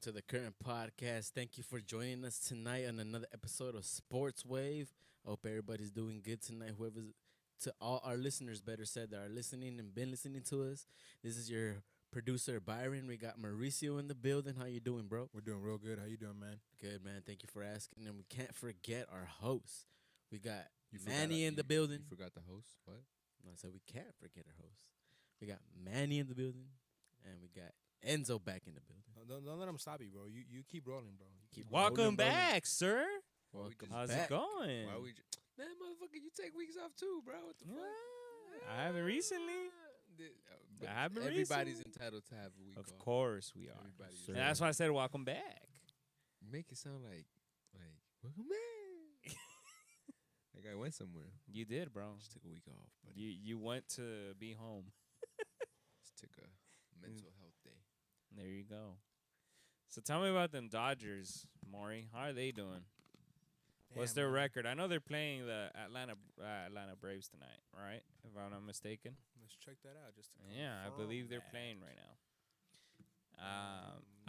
to the current podcast. Thank you for joining us tonight on another episode of Sports Wave. I hope everybody's doing good tonight. Whoever's to all our listeners, better said, that are listening and been listening to us. This is your producer Byron. We got Mauricio in the building. How you doing, bro? We're doing real good. How you doing, man? Good, man. Thank you for asking. And we can't forget our host. We got You Manny in the building. You forgot the host? What? No, I said we can't forget our host. We got Manny in the building, and we got Enzo back in the building. Don't let him stop you, bro. You keep rolling, bro. You keep Welcome rolling, rolling. back, sir. Well, How's back. it going? Why we man, motherfucker, you take weeks off too, bro. What the fuck? I haven't recently. But I haven't everybody's recently. entitled to have a week Of off. course we are. Everybody's And that's why I said welcome back. Make it sound like welcome back. Like I went somewhere. You did, bro. Just took a week off, but You went to be home. just took a mental health day. There you go. So tell me about them Dodgers, Maury. How are they doing? What's their record? I know they're playing the Atlanta Braves tonight, right? If I'm not mistaken. Let's check that out. Just to Yeah, I confirm believe they're that. playing right now.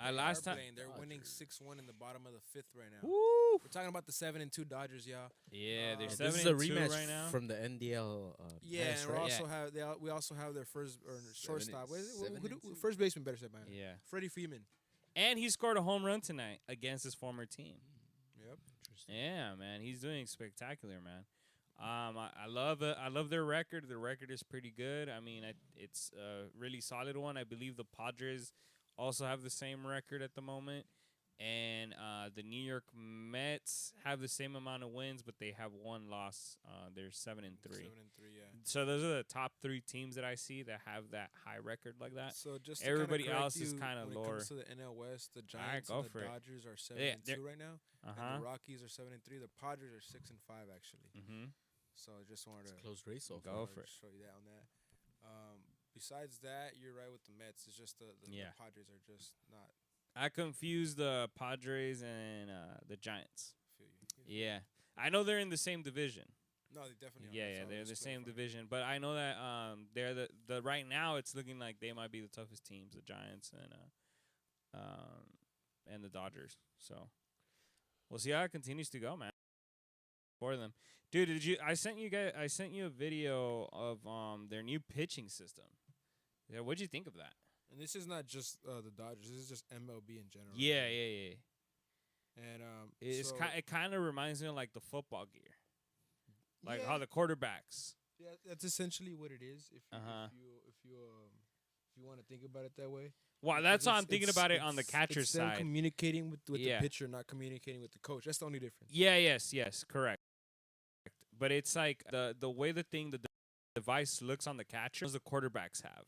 They Last are time. playing. They're winning Dodgers. 6-1 in the bottom of the fifth right now. Woo! We're talking about the 7-2 Dodgers, y'all. Yeah, they're This This is a 7-2 rematch right now. from the NDL. Yeah, tennis, and we right? also have we also have their first or shortstop. What is it? Who do- 7-2. first baseman, better said, man. Yeah. Freddie Freeman. And he scored a home run tonight against his former team. Yep. Yeah, man, he's doing spectacular, man. I love it. I love their record. Their record is pretty good. I mean, it's a really solid one. I believe the Padres also have the same record at the moment, and the New York Mets have the same amount of wins, but they have one loss. They're 7-3. 7-3, yeah. So those are the top three teams that I see that have that high record like that. So just to Everybody kinda correct else is you, kinda when lower. it comes to the NL West, the Giants go and for the it. Dodgers are Yeah, 7-2 right now, and the Rockies are 7-3. The Padres are 6-5 actually. Mm-hmm. So I just wanted to Close race so Go far. for it. show you that on that. Besides that, you're right with the Mets. It's just the Yeah. Padres are just not. I confuse the Padres and the Giants. Feel you. Yeah, I know they're in the same division. No, they definitely are. Yeah, That's yeah, all they're I'm the just same clarifying. division. But I know that they're the right now it's looking like they might be the toughest teams, the Giants and the Dodgers. So we'll see how it continues to go, man. For them, dude. I sent you a video of their new pitching system. Yeah, what'd you think of that? And this is not just the Dodgers. This is just MLB in general. Yeah. And It's so, it kind of reminds me of like the football gear, like yeah, how the quarterbacks. yeah, that's essentially what it is. If you Uh-huh. if you want to think about it that way. Well, that's how I'm thinking about it on the catcher it's them side. communicating with Yeah. the pitcher, not communicating with the coach. That's the only difference. Yeah, yes, correct. But it's like the way the device looks on the catcher, the quarterbacks have,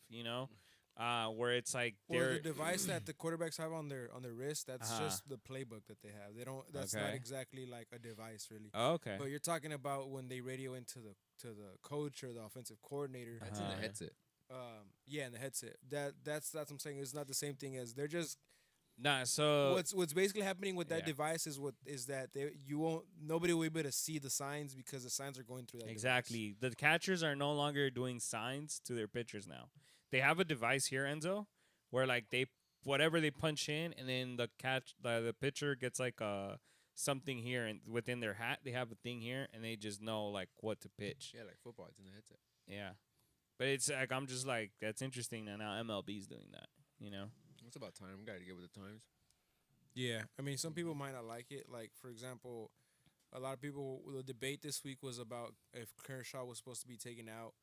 where it's like Well, they're the device that the quarterbacks have on their wrist, that's Uh-huh. just the playbook that they have. They don't. That's not Okay. exactly like a device, really. oh, okay. But you're talking about when they radio into the coach or the offensive coordinator. That's in the Uh-huh. headset. Yeah, in the headset. That's what I'm saying. It's not the same thing as they're just. Nah, so What's basically happening with that yeah. device is that nobody will be able to see the signs because the signs are going through that device. exactly the catchers are no longer doing signs to their pitchers now. They have a device here, Enzo, where like whatever they punch in, and then the pitcher gets like something here and within their hat. They have a thing here, and they just know like what to pitch. Yeah, like football. It's in the headset. Yeah. But it's like I'm just like that's interesting that now MLB's doing that, It's about time. We gotta get with the times. Yeah, I mean, some people might not like it. Like, for example, a lot of people. The debate this week was about if Kershaw was supposed to be taken out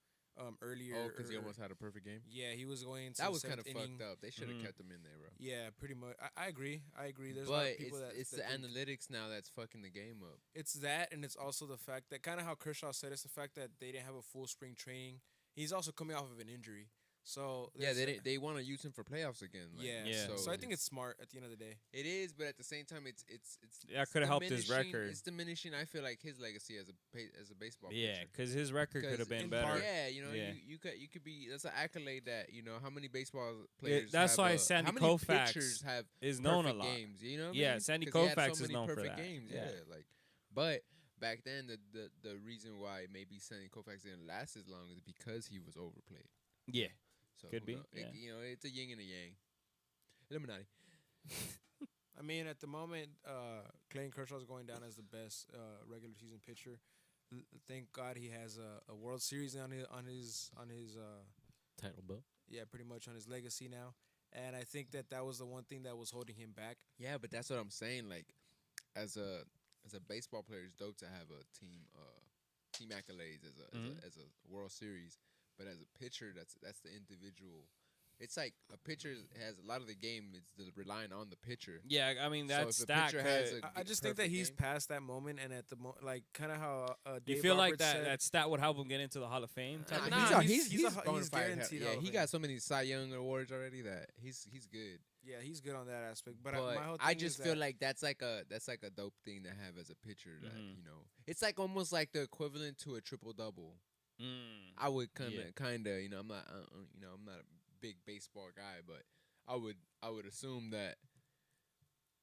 earlier. Oh, because he or- almost had a perfect game. Yeah, he was going into That the was kind of seventh inning. fucked up. They should have Mhm. kept him in there, bro. Yeah, pretty much. I agree. There's a lot But of people it's that the think analytics now that's fucking the game up. it's that, and it's also the fact that kind of how Kershaw said it's the fact that they didn't have a full spring training. He's also coming off of an injury, so Yeah, there's they want to use him for playoffs again. Like, yeah. Yeah. So I think it's smart at the end of the day. it is, but at the same time, it's That coulda helped his diminishing- record. It's diminishing. I feel like his legacy as a baseball Yeah, pitcher. because his record could have been in better. part- Yeah, Yeah. you could be. That's an accolade that how many baseball players. that's have why Sandy how many Koufax pitchers have is known a perfect lot. games. You know what I Yeah, mean? Sandy 'Cause he had Koufax so is many known for perfect that. games. Yeah. But back then the reason why maybe Sandy Koufax didn't last as long is because he was overplayed. Yeah. So Could who be, knows? yeah. It's a yin and a yang. Illuminati. I mean, at the moment, Clayton Kershaw's going down as the best regular season pitcher. Thank God he has a World Series on his Title belt. yeah, pretty much on his legacy now. And I think that was the one thing that was holding him back. Yeah, but that's what I'm saying. Like, as a baseball player, it's dope to have a team accolades as a World Series. But as a pitcher, that's the individual. It's like a pitcher has a lot of the game is relying on the pitcher. Yeah, I mean So that if a stat. pitcher has could- a I just think that perfect he's game. past that moment, and at the like kind of how Dave you feel like Roberts that said, that stat would help him get into the Hall of Fame? Type of Nah, thing? he's a- bona he's fide guaranteed Yeah, Hall of he Fame. got so many Cy Young awards already that he's good. yeah, he's good on that aspect. But, But my whole thing I is just feel that- like that's like a dope thing to have as a pitcher. That Mhm. it's like almost like the equivalent to a triple double. Mm. I would Yeah. kind of, I'm not, I'm not a big baseball guy, but I would assume that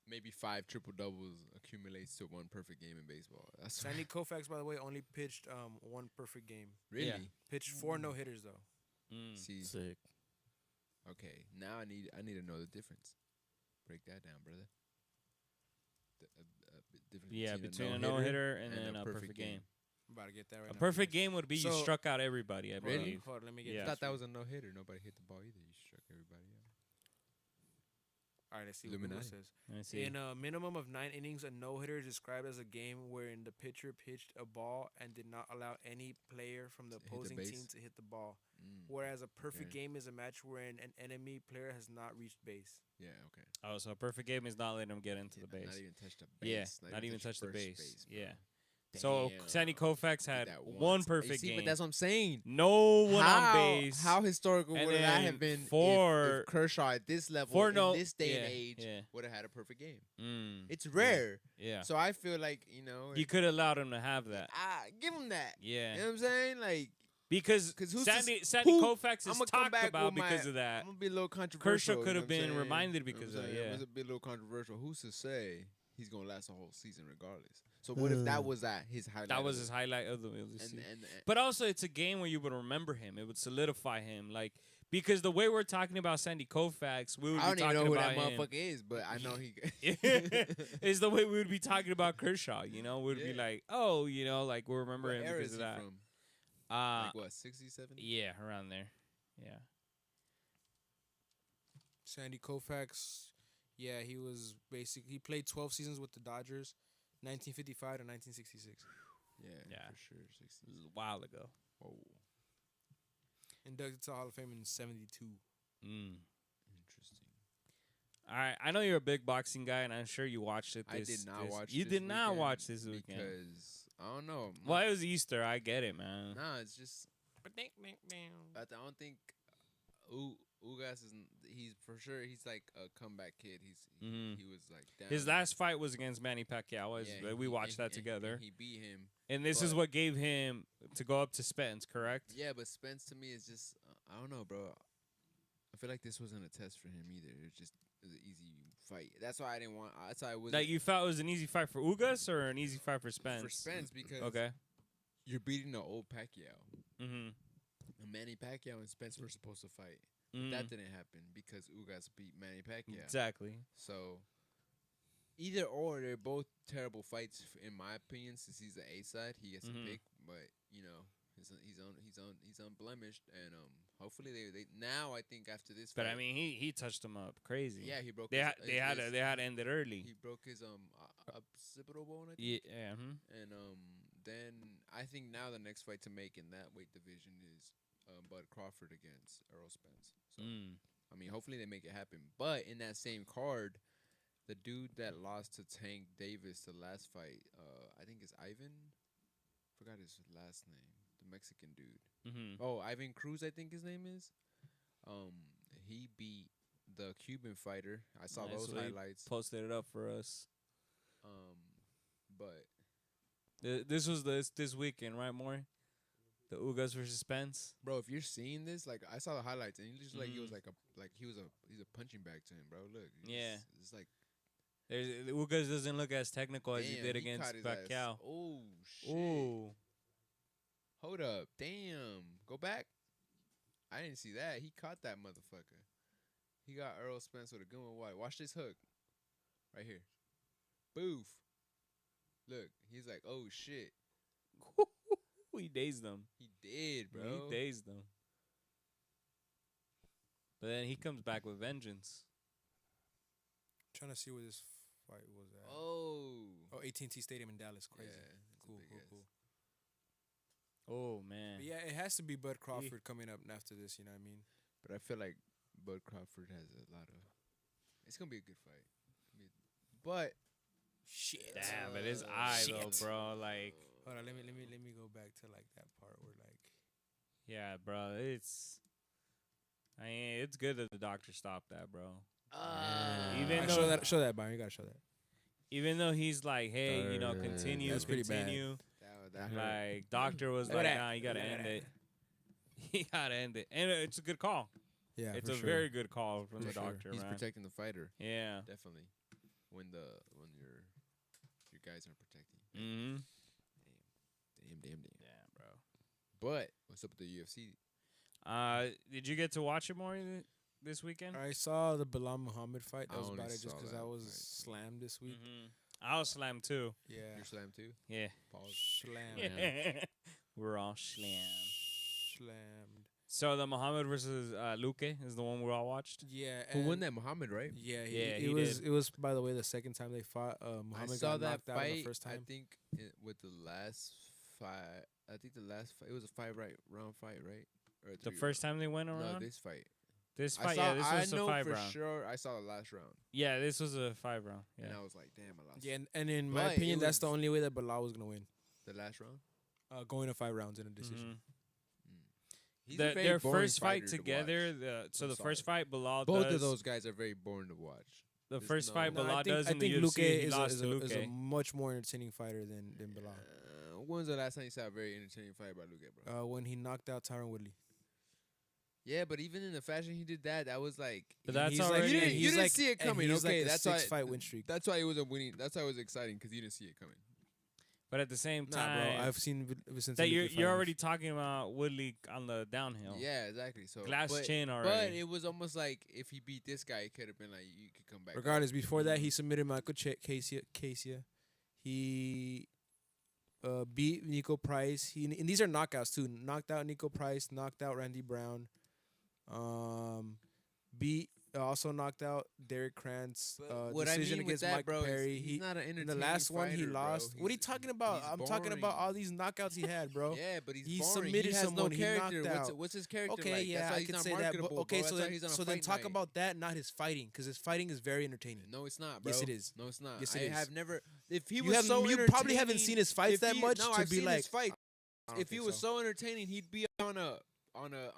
maybe 5 triple doubles accumulates to one perfect game in baseball. That's Sandy Koufax, by the way, only pitched one perfect game. really Yeah. Pitched 4 no hitters though. Mm. see. Sick. Okay, now I need to know the difference. Break that down, brother. Difference Yeah, between a no-hitter and then a perfect game. I'm about to get that right A now. perfect game would be you So- struck out everybody. I Hold on, believe. hold on, let me get. Yeah. I this thought that for was you. a no hitter. Nobody hit the ball either. You struck everybody out. All right, let's see what Google Illuminati. says. Let me see. In a minimum of 9 innings, a no hitter is described as a game wherein the pitcher pitched a ball and did not allow any player from the To hit the opposing base? team to hit the ball. Mm. Whereas a perfect Okay. game is a match wherein an enemy player has not reached base. Yeah. Okay. Oh, so a perfect game is not letting him get into the Yeah, base. Not even touch the Yeah, base. not even touch the first base. bro. Yeah. So Damn. Sandy Koufax Did had that one once. You perfect see, game. But that's what I'm saying. No one how, on base. How historical And would that then have been if Kershaw at this level four in no- this day yeah, and age yeah. would have had a perfect game? Mm, It's rare. yeah. So I feel like, You could have allowed him to have that. give him that. Yeah. You know what I'm saying? Like, Because 'Cause who's Sandy to- Sandy who- Koufax is I'ma come talked back about with my- because of that. I'm gonna be a little controversial. could have you know what I'm been saying? reminded You know because what of I'm that, saying? yeah. It was a bit a little controversial. Who's to say he's gonna last a whole season regardless? So what if that was his highlight? That of was it? his highlight of the And, season. and But also, it's a game where you would remember him. It would solidify him, like because the way we're talking about Sandy Koufax, we would I be don't even talking know who that about him. motherfucker is, but I know he. Is the way we would be talking about Kershaw. You know, we'd be Yeah. like, oh, you know, like we'll remember What him era because is of he that. from? Uh, Like what, 60s, 70s? yeah, around there. Yeah. Sandy Koufax, yeah, he played 12 seasons with the Dodgers, 1955 to 1966. Yeah. for sure. It 60s. was a while ago. Whoa, Inducted to the Hall of Fame in 72. Mm. interesting. All right, I know you're a big boxing guy, and I'm sure you watched it. I did not watch. You this did not weekend watch this weekend because I don't know. Well, it was Easter. I get it, man. Nah, it's just I don't think Ugas is. He's for sure. He's like a comeback kid. Mhm. He was like down. His last fight was against Manny Pacquiao. We watched that together, He beat him. and this is but- what gave him to go up to Spence. Correct? Yeah, but Spence to me is just I don't know, bro. I feel like this wasn't a test for him either. It was an easy fight. That's why I didn't want. That's why I was Like you felt it was an easy fight for Ugas or an easy fight for Spence? for Spence because Okay. you're beating the old Pacquiao. Mm-hmm. And Manny Pacquiao and Spence were supposed to fight. Mm-hmm. That didn't happen because Ugas beat Manny Pacquiao. Exactly. So either or, they're both terrible fights in my opinion. Since he's the A side, he gets Mhm. a pick. But you know, he's unblemished, and hopefully they now I think after this. But fight, I mean, he touched him up crazy. yeah, he broke. They his, had his- they had to end it early. He broke his occipital bone, I think. Yeah. Yeah. mhm. And then I think now the next fight to make in that weight division is Bud Crawford against Earl Spence. So Mm. I mean, hopefully they make it happen. But in that same card, the dude that lost to Tank Davis the last fight, I think is Ivan. Forgot his last name. The Mexican dude. Mhm. Oh, Ivan Cruz, I think his name is. He beat the Cuban fighter. I saw Nice, those so he highlights. Posted it up for us. But This was this weekend, right, Maury? The Ugas versus Spence. bro, if you're seeing this, like I saw the highlights, and he just like he was Mhm. he's a punching bag to him, bro. Look, Yeah. it's like The Ugas doesn't look as technical as he damn, did he against caught his ass. Pacquiao. Oh shit! Ooh. Hold up, damn, go back. I didn't see that. He caught that motherfucker. He got Earl Spence with a good one. Watch this hook. Right here. Boof. Look, he's like, oh shit. He dazed them. He did, bro. He dazed them. But then he comes back with vengeance. Trying to see where this fight was at. Oh. AT&T Stadium in Dallas. Crazy. Yeah, Cool. Oh man. But yeah, it has to be Bud Crawford coming up after this. You know what I mean? But I feel like Bud Crawford has a lot of. It's gonna be a good fight. But Shit. Damn, but his eye though, bro. Like, Hold on. Let me go back to like that part where like. yeah, bro. I mean, it's good that the doctor stopped that, bro. Even Alright, though show that, Byron. You gotta show that. even though he's like, hey, you know, continue, That's pretty bad. continue. that hurt. Like, doctor was Look like, at that. nah, you gotta Look at end that. it. You gotta end it, and it's a good call. Yeah, It's for a sure. very good call from For the sure. doctor, He's man. protecting the fighter. Yeah. Definitely. When your guys aren't protecting. Mm-hmm. Damn. Yeah, bro. But what's up with the UFC? Did you get to watch it more this weekend? I saw the Belal Muhammad fight. That I was only about it, just saw because that I was fight. slammed this week. Mm-hmm. I was slammed too. Yeah, You're slammed too? Yeah. Pause. slammed. We're all slammed. Slammed. So the Muhammad versus Luque is the one we all watched. Yeah. Who and- won that? Muhammad, right? Yeah, Yeah, it he was. did. It was, by the way, the second time they fought. I Muhammad saw got that knocked out fight. the first I time. think with the last fight. I think the last fight. It was a 5 round fight, right? Or a The 3 first round? time they went around? No, this fight. This I fight, saw. yeah, this was I know a 5 for round. sure. I saw the last round, Yeah, this was a 5 round. Yeah. and I was like, "Damn, I lost." Yeah, and in my But opinion, it that's the was- only way that Belal was gonna win. The last round. Going to 5 rounds in a decision. Mhm. He's a very Their boring first fight fighter to together, watch. so I'm the first sorry. fight Belal Both does. of those guys are very boring to watch. The there's first no- fight No, Belal does I in the think UFC, Luque he lost to is a Luque. much more entertaining fighter than Belal. When was the last time you saw a very entertaining fight by Luque, bro? When he knocked out Tyron Woodley. Yeah, but even in the fashion he did that was like. But that's He's already- You didn't- you he's didn't like- see it and coming, he's okay, like a that's why- 6-fight win streak. That's why it was a winning. That's why it was exciting because you didn't see it coming. But at the same Nah, time, bro, I've seen Vicente. that Luque you're fight. already talking about Woodley on the downhill. Yeah, exactly. So Glass but, chin But already. it was almost like if he beat this guy, it could have been like you could come back. Regardless, before that, he submitted Michael Casey. He beat Nico Price. And these are knockouts too. Knocked out Nico Price. Knocked out Randy Brown. Also knocked out Derek Krantz. what I Decision mean with against that, Mike bro, is Perry. he's not an In the entertaining last one, he fighter, bro. lost. What are you talking about? he's I'm talking about boring. all these knockouts he had, bro. Yeah, but he's He boring. submitted he has someone, no he character. knocked out. What's his character Okay, like? yeah, That's why I he's could not say that. marketable, But okay, bro. so That's why then, he's on a so then fight talk night. about that, not his fighting, because his fighting is very entertaining. No, it's not, bro. Yes, it is. No, it's not. Yes, it I is. have never. If he You was have- so you probably haven't seen his fights if that he- much no, to I've be seen like. his fight. I don't If he think was so. so entertaining, he'd be on a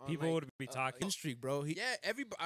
People like, would be talking. win streak, bro. Yeah,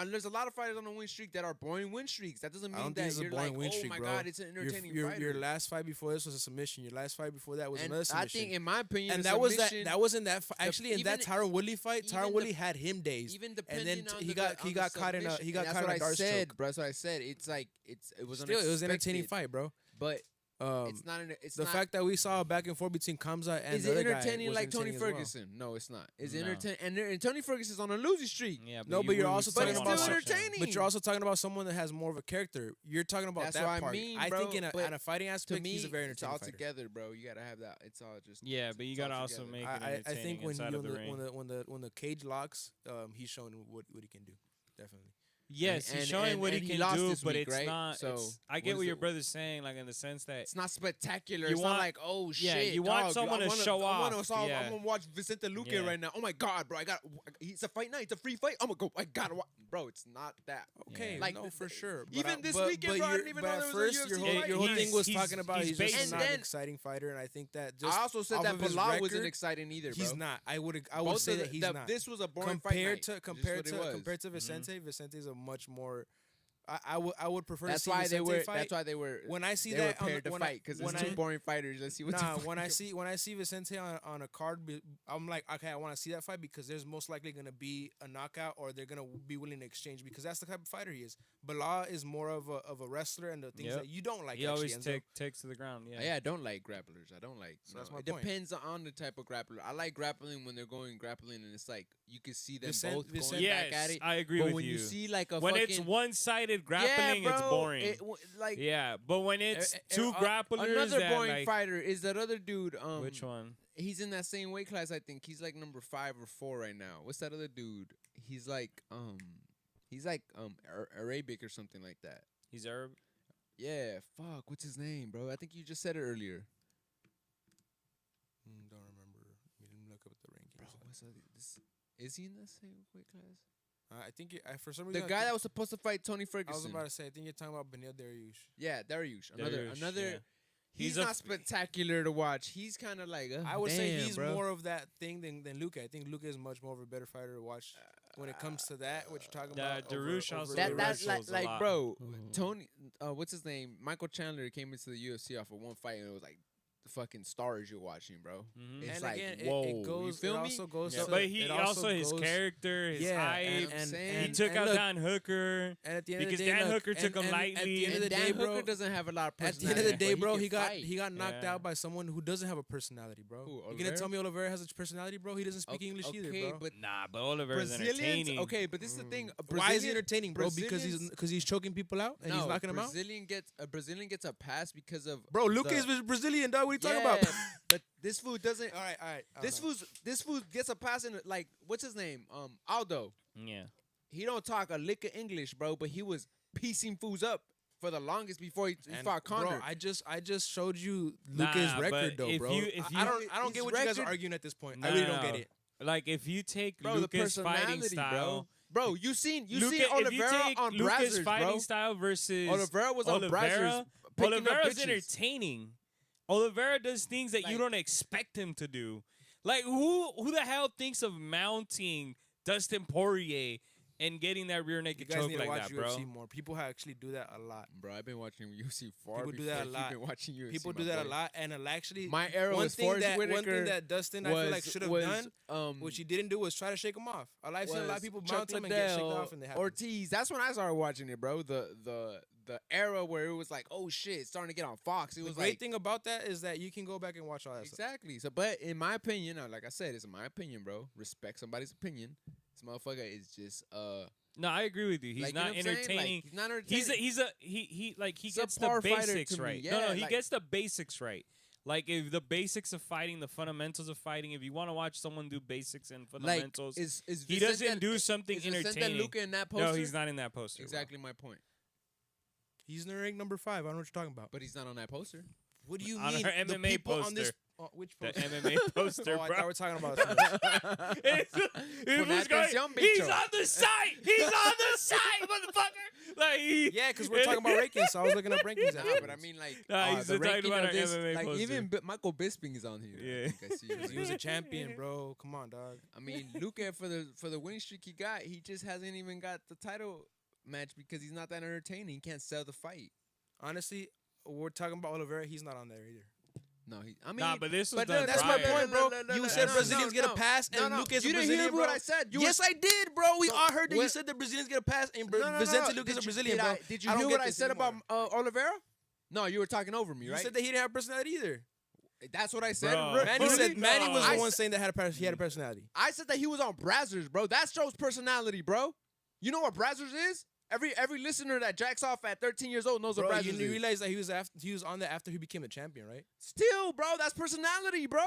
there's a lot of fighters on a win streak that are boring win streaks. That doesn't I mean don't think that it's a you're boring like, win oh streak, my bro. god, it's an entertaining fighter. Your last fight before this was a submission. Your last fight before that was and another I submission. think, in my opinion, And the that was submission- that wasn't that actually in that even- Tyron Woodley fight. even Tyron the- Woodley had him dazed. even and depending then on he the, got on he the got caught in a submission. he got And caught in a that's what dart I said, choke. bro. That's what I said. It's like it was Still, it was an entertaining unexpected, fight, bro. but Um, it's not. It's the not, fact that we saw a back and forth between Kamza and is the it other guy entertaining was like Tony entertaining as well. Ferguson? No, it's not. Is No. it entertaining? And Tony Ferguson's on a losing streak. Yeah, No, but you're wouldn't also say talking But it's about still some- entertaining. But you're also talking about someone that has more of a character. You're talking about That's that what I part. mean, I bro, think in but a fighting To aspect, me, he's a very it's entertaining all fighter. together, bro. You gotta have that. It's all just. Yeah, but you it's gotta all also together. make it I entertaining think when inside of the ring. when the cage locks, he's showing what he can do. Definitely. Yes, he's and- showing and- what and he he can lost do, this but week, it's right? not. So, I get what what is your it? brother's saying, like in the sense that It's not spectacular. You It's want- not like, oh yeah, shit. you want dog, someone I to wanna- show I wanna off, saw- yeah. I'm gonna watch Vicente Luque Yeah. right now. Oh my god, bro! It's a fight night. It's a free fight. I'm gonna go. I gotta watch. Bro, it's not that. Okay, Yeah. Like, no, for sure. even this weekend, bro, I didn't even know at there was a first, UFC your whole, fight. your whole thing was He's- talking about he's he's just based- not And an then- exciting fighter, and I think that just I also said off that of his Belal wasn't record, exciting either, bro. He's not. I would Both say of that the- he's the- not. This was a boring fight compared night. to Just compared what it to was. compared to Vicente, Vicente is a much more. I would prefer That's to see why Vicente they were. fight. That's why they were. When I see they were that paired to when fight because when it's two I- boring fighters. Let's see what. Nah, when I see Vicente on a card, I'm like, okay, I want to see that fight because there's most likely gonna be a knockout or they're gonna be willing to exchange because that's the type of fighter he is. Belal is more of a wrestler and the things Yep. that you don't like. he actually, always Enzo. takes to the ground. Yeah, Yeah, I don't like grapplers. I don't like. So that's no. my It point. depends on the type of grappler. I like grappling when they're going grappling and it's like you can see them Vicente- both going Vicente- yes, back at it. I agree But with when you. you see like a When fucking it's one-sided one-sided grappling, it's bro, boring. Like Yeah, but when it's two grapplers, another that, boring like, fighter is that other dude. which one? He's in that same weight class. I think he's like number 5 or 4 right now. What's that other dude? He's like Arabic or something like that. He's Arab. Yeah, fuck. What's his name, bro? I think you just said it earlier. Don't remember. We didn't look up the rankings. Bro, is he in the same weight class? I think for some reason The guy that was supposed to fight Tony Ferguson. I was about to say. I think you're talking about Benil Dariush. Yeah, Dariush. Dariush, Another. yeah. He's He's a not spectacular to watch. He's kind of like. I would say damn, he's bro. more of that thing than Luque. I think Luque is much more of a better fighter to watch when it comes to that. What you're talking about? Darush also That wrestles a like, lot. bro. Tony, what's his name? Michael Chandler came into the UFC off of one fight, and it was like the fucking stars you're watching, bro. Mhm. It's and like, again, whoa, it goes. you feel it me? also goes. Yeah, to, but he it also his goes, character, his Yeah, hype. and He He took out look, Dan Hooker. And at the end Because of the day, Dan look, Hooker took him At lightly. the end of And the Dan day, bro. Hooker doesn't have a lot of At personality. the end of the day, but bro, can he got fight. knocked Yeah. out by someone who doesn't have a personality, bro. Who, You gonna Oliveira? tell me Oliveira has a personality, bro? He doesn't speak English either, okay, bro. but Nah, but Oliver's Brazilians. entertaining. Okay, but this is the thing. Why is he entertaining, bro? Because Brazilians- he's choking people out and no, he's knocking them out. Brazilian gets a pass because of Bro, Luque the- is Brazilian, dog. What are you talking about? but this fool doesn't. all right. This fool gets a pass in like what's his name? Aldo. Yeah. He don't talk a lick of English, bro, but he was piecing fools up for the longest before he fought Condor. Bro, I just showed you Luque's Nah, record, but though, if bro. you- if I you- don't his get what you guys are record- arguing at this point. I really don't get No. it. Like, if you take Bro, the Luca's fighting personality, style, bro. You seen Luque, if you Oliveira take on Luca's Brazzers, fighting bro. style versus Oliveira was on Brazzers picking up Oliveira's bitches. entertaining. Oliveira does things that you don't expect him to do. Like, who the hell thinks of mounting Dustin Poirier and getting that rear You naked guys choke need to like watch that, bro? UFC more. People actually do that a lot. Bro, I've been watching UFC far People do before that a you've lot. been watching UFC. People my do that boy. a lot, and actually, My era one was thing Forrest that Whitaker. Dustin I feel like should have done, which he didn't do, was try to shake him off. I've seen a lot of people mount him and get shaken off, and they have Ortiz. That's when I started watching it, bro. The era where it was like, oh shit, it's starting to get on Fox. It The was great like thing about that is that you can go back and watch all that stuff. exactly. So, but in my opinion, like I said, it's my opinion, bro. Respect somebody's opinion. This motherfucker is just No, I agree with you. He's like, you know not what I'm saying? Like, entertaining. he's not entertaining. He gets the Subpar fighter basics to me. right. Yeah, He like- gets the basics right. Like, if the basics of fighting, the fundamentals of fighting, if you want to watch someone do basics and Like fundamentals, is he Vicente- doesn't do something is Vicente entertaining. Luque in that poster? No, he's not in that poster. bro. Exactly my point. He's in ranked number 5. I don't know what you're talking about. But he's not on that poster. What do you On mean? our The MMA people on this poster. which The poster? MMA poster, Oh, I bro. thought we were talking about something. It was going, atención, he's bicho. on the site. He's on the site, motherfucker. Like, Yeah, because we're talking about rankings, so I was looking up rankings. Nah, afterwards. but I mean, like, Nah, he's the talking ranking about of our this, MMA like, poster. even Michael Bisping is on here. Yeah. I think I see. he was a champion, bro. Come on, dog. I mean, Luque for the winning streak he got, he just hasn't even got the title match because he's not that entertaining. He can't sell the fight. Honestly, we're talking about Oliveira. He's not on there either. No, I mean, Nah, but this was but done That's my prior. point, bro. You said no, Brazilians no, get a pass, and no. Luque is a You didn't Brazilian, hear bro. what I said. Yes, I did, bro. We So, all heard that you what- said the Brazilians get a pass, and No, Vicente no. Luque is a Did Brazilian, you- bro. Did you I don't hear get what I this said anymore. about Oliveira? No, you were talking over me, You right? said that he didn't have personality either. That's what I said. Bro. Manny Really? said Manny was I the one said- saying that he had a personality. I said that he was on Brazzers, bro. That shows personality, bro. You know what Brazzers is? Every listener that jacks off at 13 years old knows Bro, what you Brazzers is. realize that he was on that after he became a champion, right? Still, bro, that's personality, bro.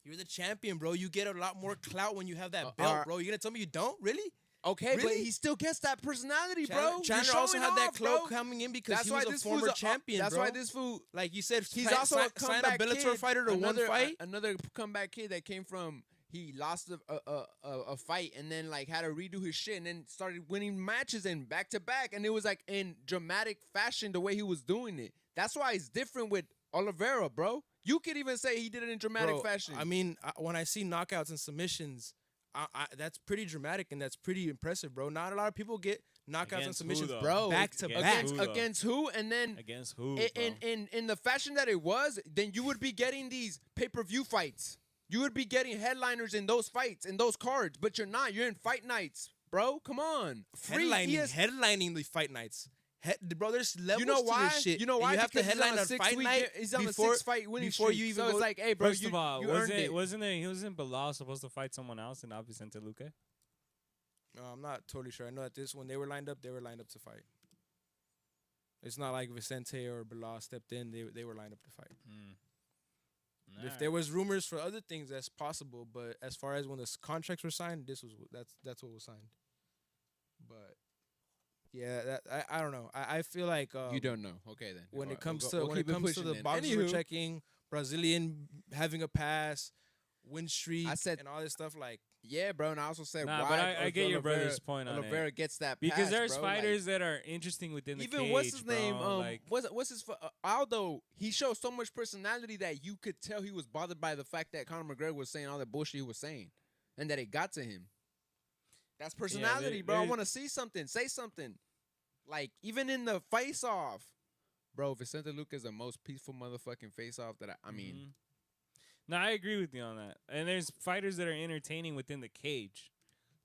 You're the champion, bro. You get a lot more clout when you have that Uh, belt, uh, bro. You gonna tell me you don't? Really? Okay, but Really? he still gets that personality, bro. Chandler You're also showing had that off, clout bro. coming in because That's he why was a this fool's former champion, That's bro. why this fool. Like you said, He's sign also a sign comeback a Bellator kid. fighter to one fight. Another comeback kid that came from. He lost a fight and then like had to redo his shit and then started winning matches and back to back, and it was like in dramatic fashion the way he was doing it. That's why it's different with Oliveira, bro. You could even say he did it in dramatic Bro, fashion. I mean, when I see knockouts and submissions, that's pretty dramatic and that's pretty impressive, bro. Not a lot of people get knockouts and Against submissions, who, though? bro, back to Against back. who, though? against who? And then Against who? in the fashion that it was, then you would be getting these pay-per-view fights. You would be getting headliners in those fights, in those cards, but you're not. You're in fight nights, bro. Come on. Free Headlining the fight nights. Bro, there's levels You know to why? this shit. You know And why? You have to Because headline a he's on fight night He's on before, a 6-fight winning before streak. you even so go. it's like, hey, bro, First you, of all, you earned it. wasn't Belal supposed to fight someone else and not Vicente Luque? No, I'm not totally sure. I know that when they were lined up to fight. It's not like Vicente or Belal stepped in. They were lined up to fight. If Alright. there was rumors for other things, that's possible. But as far as when the contracts were signed, that's what was signed. But yeah, I don't know. I feel like You don't know. Okay, then. when All it right, comes we'll to when it keep comes to pushing the then. boxers we're Anywho, checking, Brazilian having a pass, win streak, I said- and all this stuff, like yeah, bro, and I also said Nah, why. but I get your Oliveira- brother's point on it. Oliveira gets that Because pass, there's bro, like- fighters that are interesting within the even cage, what's his name? bro, like, What's his Aldo? He showed so much personality that you could tell he was bothered by the fact that Conor McGregor was saying all that bullshit he was saying, and that it got to him. That's personality, bro. I want to see something, say something. Like even in the face-off, bro. Vicente Luque is the most peaceful motherfucking face-off that I mean. Mhm. No, I agree with you on that. And there's fighters that are entertaining within the cage.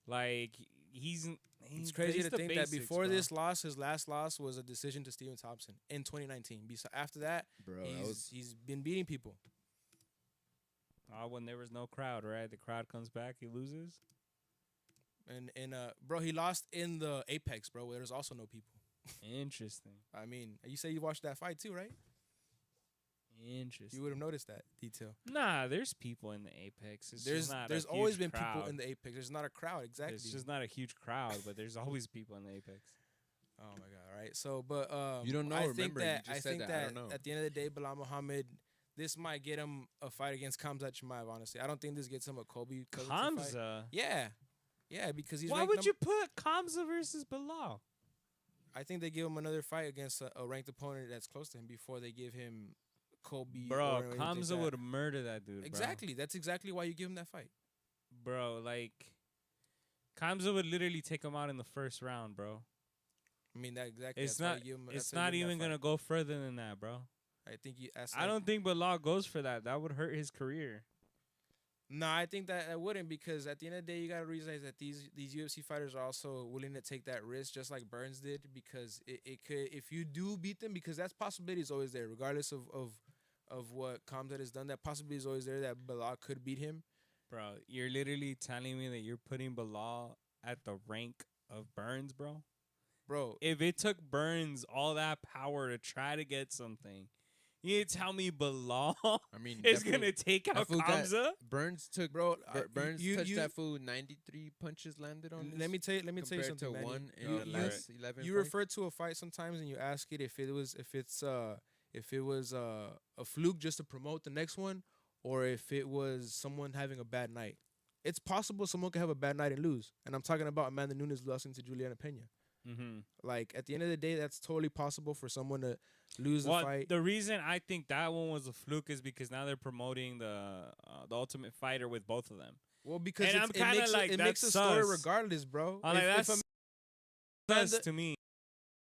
Like it's crazy to the think basics, that before bro. this loss, his last loss was a decision to Stephen Thompson in 2019. After that, Bro, he's been beating people. When there was no crowd, right? The crowd comes back, he loses. And bro, he lost in the Apex, bro, where there's also no people. Interesting. I mean, you say you watched that fight too, right? Interesting. You would have noticed that detail. Nah, there's people in the Apex. It's just not There's a always huge been crowd. people in the Apex. There's not a crowd, exactly. It's just not a huge crowd, but there's always people in the Apex. Oh my god! Right. So, but You don't know, I think remember, you that just I said think that, I that don't know. at the end of the day, Belal Muhammad, this might get him a fight against Khamzat Chimaev. Honestly, I don't think this gets him a Kobe Covington fight. Kamza? Yeah, because he's. Why ranked would you put Kamza versus Belal? I think they give him another fight against a ranked opponent that's close to him before they give him Kobe. Bro, or anything like Kamza that. would murder that dude. Exactly. That's exactly why you give him that fight. Bro, like Kamza would literally take him out in the first round, bro. I mean that exactly. It's that's why not. you give him- It's that's why you not give him even that gonna fight. go further than that, bro. I think you. I don't think Belal goes for that. That would hurt his career. No, I think that wouldn't, because at the end of the day, you gotta realize that these UFC fighters are also willing to take that risk, just like Burns did, because it could, if you do beat them, because that possibility is always there, regardless of what Khamzat has done. That possibility is always there that Belal could beat him. Bro, you're literally telling me that you're putting Belal at the rank of Burns, bro? Bro, If it took Burns all that power to try to get something, you tell me Belal I mean, is that fool- gonna take out that fool got- Kamza? Burns took bro, Burns you- touched you- that fool 93 punches landed on. let me tell you compared something, to Manny. one in You- the you- last 11. You fights. refer to a fight sometimes and you ask it if it was a fluke just to promote the next one, or if it was someone having a bad night. It's possible someone could have a bad night and lose, and I'm talking about Amanda Nunes losing to Juliana Pena. Mm-hmm. Like at the end of the day, that's totally possible for someone to lose the Well, fight. the reason I think that one was a fluke is because now they're promoting the Ultimate Fighter with both of them. Well, because And I'm kinda like, it makes a that's story sus. regardless, bro. I'm like, If that's Amanda- sus to me.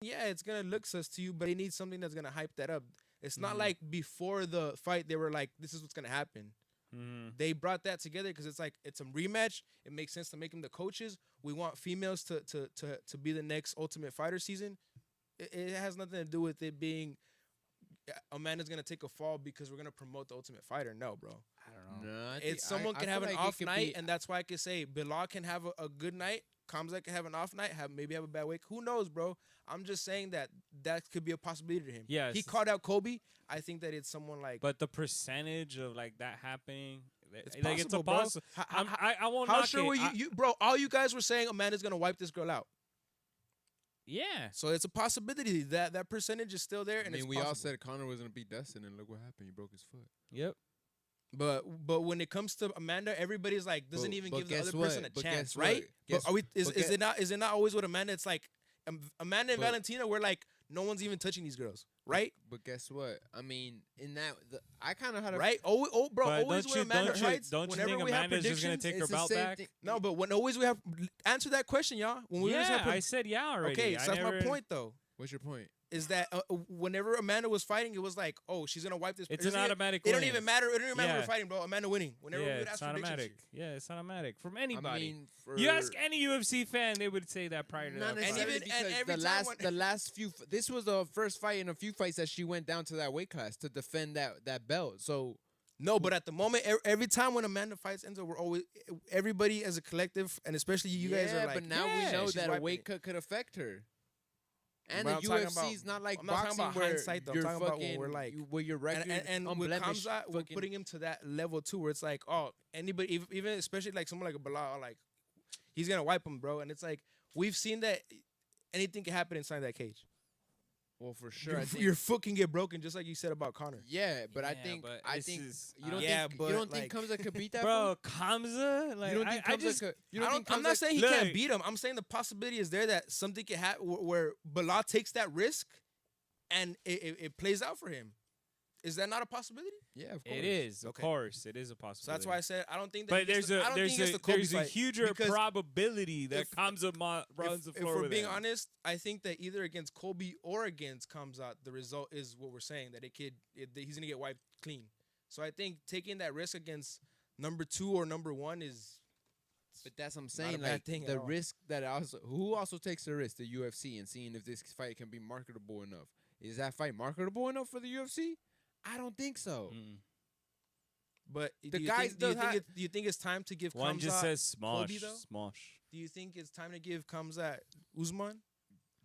yeah, it's gonna look sus to you, but they need something that's gonna hype that up. It's not Mhm. like before the fight they were like, "This is what's gonna happen." Mm-hmm. They brought that together because it's like it's a rematch. It makes sense to make them the coaches. We want females to be the next Ultimate Fighter season. It has nothing to do with it being Amanda's gonna take a fall because we're gonna promote the Ultimate Fighter. No, bro. I don't know. No, I think- It's someone I can feel have an like it off could night, be- and that's why I could say Belal can have a good night. Khamzat can have an off night, maybe have a bad week. Who knows, bro? I'm just saying that could be a possibility to him. Yes. He called out Kobe. I think that it's someone like. But the percentage of like that happening, it's like it's a possible, bro. possible. I won't How knock sure it. were you, bro? All you guys were saying Amanda's gonna wipe this girl out. Yeah. So it's a possibility that percentage is still there, I and mean, it's we all possible. said Conor was gonna beat Dustin, and look what happened. He broke his foot. Yep. But when it comes to Amanda, everybody's like doesn't even but give the guess other what? person a But chance, guess what? right? Guess- But is but it not always with Amanda? It's like Amanda and But- Valentina, we're like no one's even touching these girls, right? But guess what? I mean, in that, I kind of had a Right? Oh, bro, But always when Amanda fights, don't you whenever think we have Amanda's just gonna predictions, take her it's the belt same back? thing. no, but when always we have answer that question, y'all. When we always Yeah, have I said yeah already. okay, so I that's my never- point though. What's your point? Is that whenever Amanda was fighting, it was like, oh, she's gonna wipe this. It's an automatic It don't win. even matter. It don't even matter who Yeah. we're fighting, bro. Amanda winning. Whenever we Yeah, would it's ask predictions automatic. here. Yeah, it's automatic from I anybody. mean, You ask any UFC fan, they would say that prior to Not that. And fight. necessarily even- and because every the time last the last few this was the first fight in a few fights that she went down to that weight class to defend that belt. So No, but at the moment, every time when Amanda fights Enzo, we're always everybody as a collective, and especially you guys are like, but now yeah, we know she's that a wiping weight it. cut could affect her. And But the I'm talking UFC about- is not like I'm not talking boxing about where hindsight, though. I'm you're talking about when fucking we're like- where your record and with unblemished. Kamzat, we're fucking- putting him to that level too, where it's like, oh, anybody, even especially like someone like a Belal, like he's gonna wipe him, bro. And it's like we've seen that anything can happen inside that cage. well, for sure. Your, I think, your foot can get broken, just like you said about Connor. yeah, but I Yeah, think but I this think is- you don't Yeah, think but, you don't think like- Kamzat could beat that? Bro, Kamza, like you don't think I Kamzat just could? You don't think I'm not Kamzat- saying he Look. can't beat him. I'm saying the possibility is there that something can happen where Belal takes that risk, and it plays out for him. Is that not a possibility? Yeah, of course. it is, of Okay. course, it is a So possibility. that's why I said I don't think that. But he gets there's the- I don't think he gets the Kobe there's a fight huger because probability that if- Kamza runs the if floor we're with being him. honest, I think that either against Kobe or against Kamzat, the result is what we're saying, that he's gonna get wiped clean. So I think taking that risk against number 2 or number 1 is But that's what I'm Not a saying. bad Like thing at the all. risk that who also takes the risk, the UFC, and seeing if this fight can be marketable enough. Is that fight marketable enough for the UFC? I don't think so. Mm. But The do you guys think, do you does think ha- do you think it's time to give One just Kamzat says Kobe, smosh, though? smosh. Do you think it's time to give Kamzat Usman?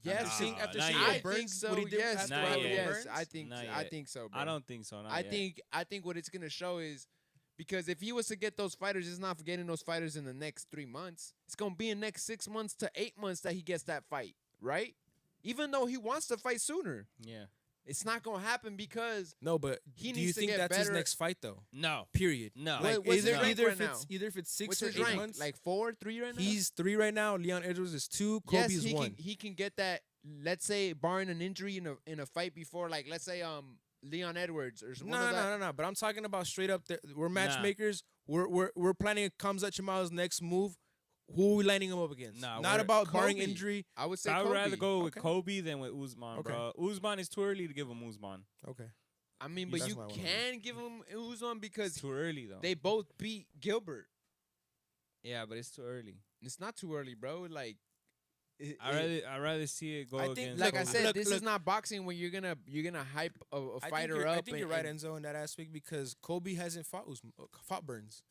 Yes, Nah, seeing after not seeing yet. what I Burns, think so. what he did Yes, after Not what bro, happened yet. with yes. Burns? I think Not I yet. think so, bro. I don't think so. Not I yet. think what it's gonna show is because if he was to get those fighters, it's not for getting those fighters in the next 3 months. It's gonna be in the next 6 months to 8 months that he gets that fight, right? Even though he wants to fight sooner, Yeah. it's not gonna happen because No, but He do you needs to think get that's his better- next fight though? No. Period. No. What- Like what's his either rank either right if it's now? either if it's 6 what's or his 8 rank? months. Like 4, 3 right now. He's 3 right now. Leon Edwards is 2. yes, Kobe's he 1. he can get that. Let's say barring an injury in a fight before, like let's say Leon Edwards or No, one of that. no. But I'm talking about straight up. We're matchmakers. We're planning Kamzat Chimao's next move. Who are we lining him up against? Nah, Not we're- about barring Kobe. injury. I would say I would Kobe. rather go with Okay. Kobe than with Usman, Okay. bro. Usman is too early to give him Usman. Okay. I mean, but That's you my one. can give him Usman It's because too early though. they both beat Gilbert. Yeah, but it's too early. It's not too early, bro. Like, I rather see it go I think, against. like I Kobe. said, Look, this look. is not boxing when you're gonna hype a fighter I up. think you're right, Enzo, in that aspect because Kobe hasn't fought Burns.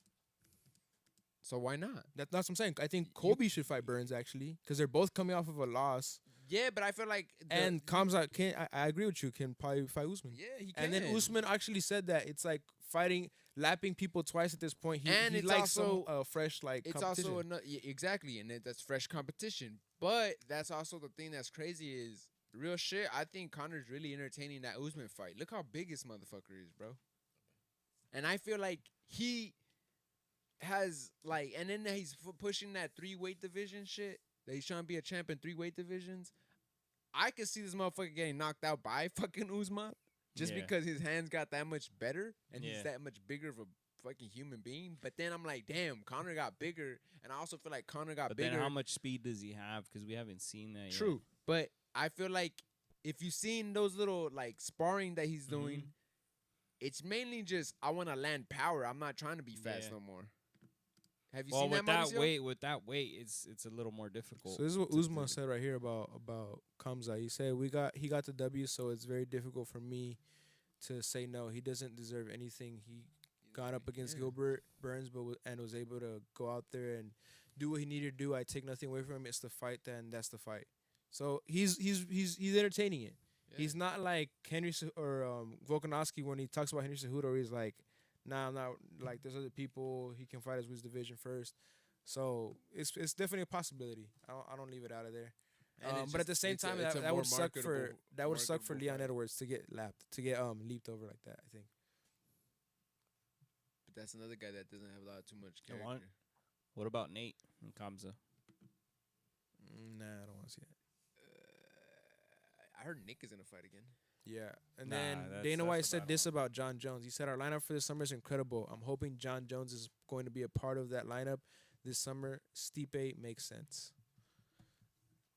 So why not? That's what I'm saying. I think Kobe should fight Burns actually because they're both coming off of a loss. Yeah, but I feel like And Kamzat can. I agree with you. Can probably fight Usman. yeah, he can. And then Usman actually said that it's like lapping people twice at this point. And he it's likes also- some fresh like It's competition. also exactly, and that's fresh competition. But that's also the thing that's crazy is real shit. I think Connor's really entertaining that Usman fight. Look how big this motherfucker is, bro. And I feel like he has like, and then he's pushing that 3-weight division shit. That he's trying to be a champ in 3-weight divisions. I could see this motherfucker getting knocked out by fucking Usman just Yeah. because his hands got that much better and Yeah. he's that much bigger of a fucking human being. But then I'm like, damn, Connor got bigger, and I also feel like Connor got But bigger. then how much speed does he have? Because we haven't seen that yet. True, but I feel like if you've seen those little like sparring that he's doing, Mhm. it's mainly just I want to land power. I'm not trying to be fast Yeah. no more. Have you Well, seen with that, that Mauricio? weight, it's a little more difficult. So this is what to- Usman to- said right here about Kamzat. He said he got the W, so it's very difficult for me to say no. He doesn't deserve anything. He got up against Yeah. Gilbert Burns, and was able to go out there and do what he needed to do. I take nothing away from him. It's the fight, then that's the fight. So he's entertaining it. Yeah. He's not like Henry or Volkanovski when he talks about Henry Cejudo. He's like, nah, I'm not like there's other people. He can fight his division first. So it's definitely a possibility. I don't leave it out of there. And it's But at the just- same it's a- time, it's a that more would suck for marketable Leon fight. Edwards to get leaped over like that. I think. But that's another guy that doesn't have a lot too much Come character. on. What about Nate and Kamza? Nah, I don't want to see that. I heard Nick is gonna fight again. Yeah, and Nah, then that's- Dana that's White a said bad this one. about John Jones. He said our lineup for this summer is incredible. I'm hoping John Jones is going to be a part of that lineup this summer. Stipe makes sense.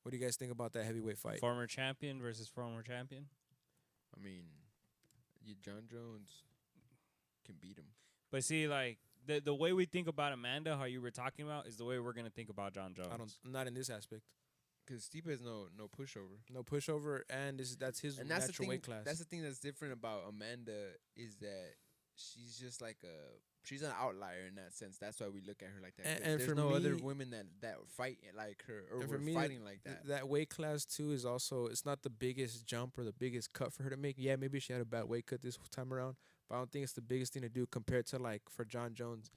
What do you guys think about that heavyweight fight? Former champion versus former champion. I mean, John Jones can beat him. But see, like the way we think about Amanda, how you were talking about, is the way we're gonna think about John Jones. Not in this aspect. Because Stipe has no pushover. No pushover, and that's his And that's the natural thing. weight class. That's the thing that's different about Amanda is that she's just like she's an outlier in that sense. That's why we look at her like that. And- 'Cause and there's for no other me- women that fight like her or And for were me, fighting like that. that weight class too is also, it's not the biggest jump or the biggest cut for her to make. Yeah, maybe she had a bad weight cut this time around, but I don't think it's the biggest thing to do compared to like for John Jones.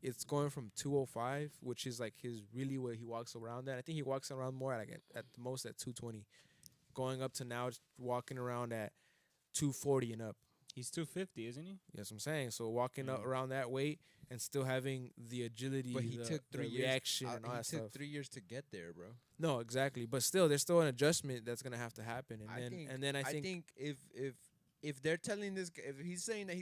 It's going from 205, which is like his really what he walks around at. I think he walks around more at like at the most at 220, going up to now just walking around at 240 and up. He's 250, isn't he? That's what I'm saying. So walking up around that weight and still having the agility, But he the, took 3 the years. reaction, and all He that took stuff. 3 years to get there, bro. No, exactly. But still, there's still an adjustment that's gonna have to happen. And then I think if they're telling this, if he's saying that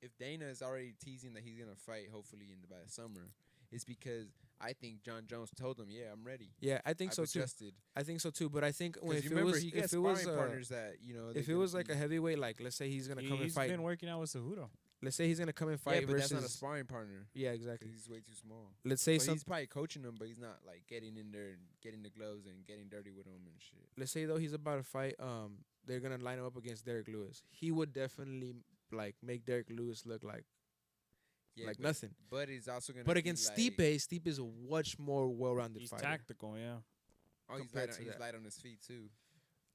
if Dana is already teasing that he's gonna fight, hopefully by the summer, it's because I think John Jones told him, yeah, I'm ready. yeah, I think I've so too. adjusted. I think so too. But I think when Because if you it remember was he gets if it was sparring partners that if it was like a heavyweight, like let's say he's gonna come and He's fight. been working out with Cejudo. Let's say he's gonna come and fight yeah, but versus. that's not a sparring partner. Yeah, 'Cause exactly. he's way too small. Let's say But some. he's probably coaching him, but he's not like getting in there and getting the gloves and getting dirty with him and shit. Let's say though he's about to fight. They're gonna line him up against Derek Lewis. He would definitely like make Derek Lewis look like Yeah, like but, nothing. But he's also gonna. But be against like, Stipe is a much more well-rounded He's fighter. tactical, yeah. oh, he's compared light, to he's that. light on his feet too.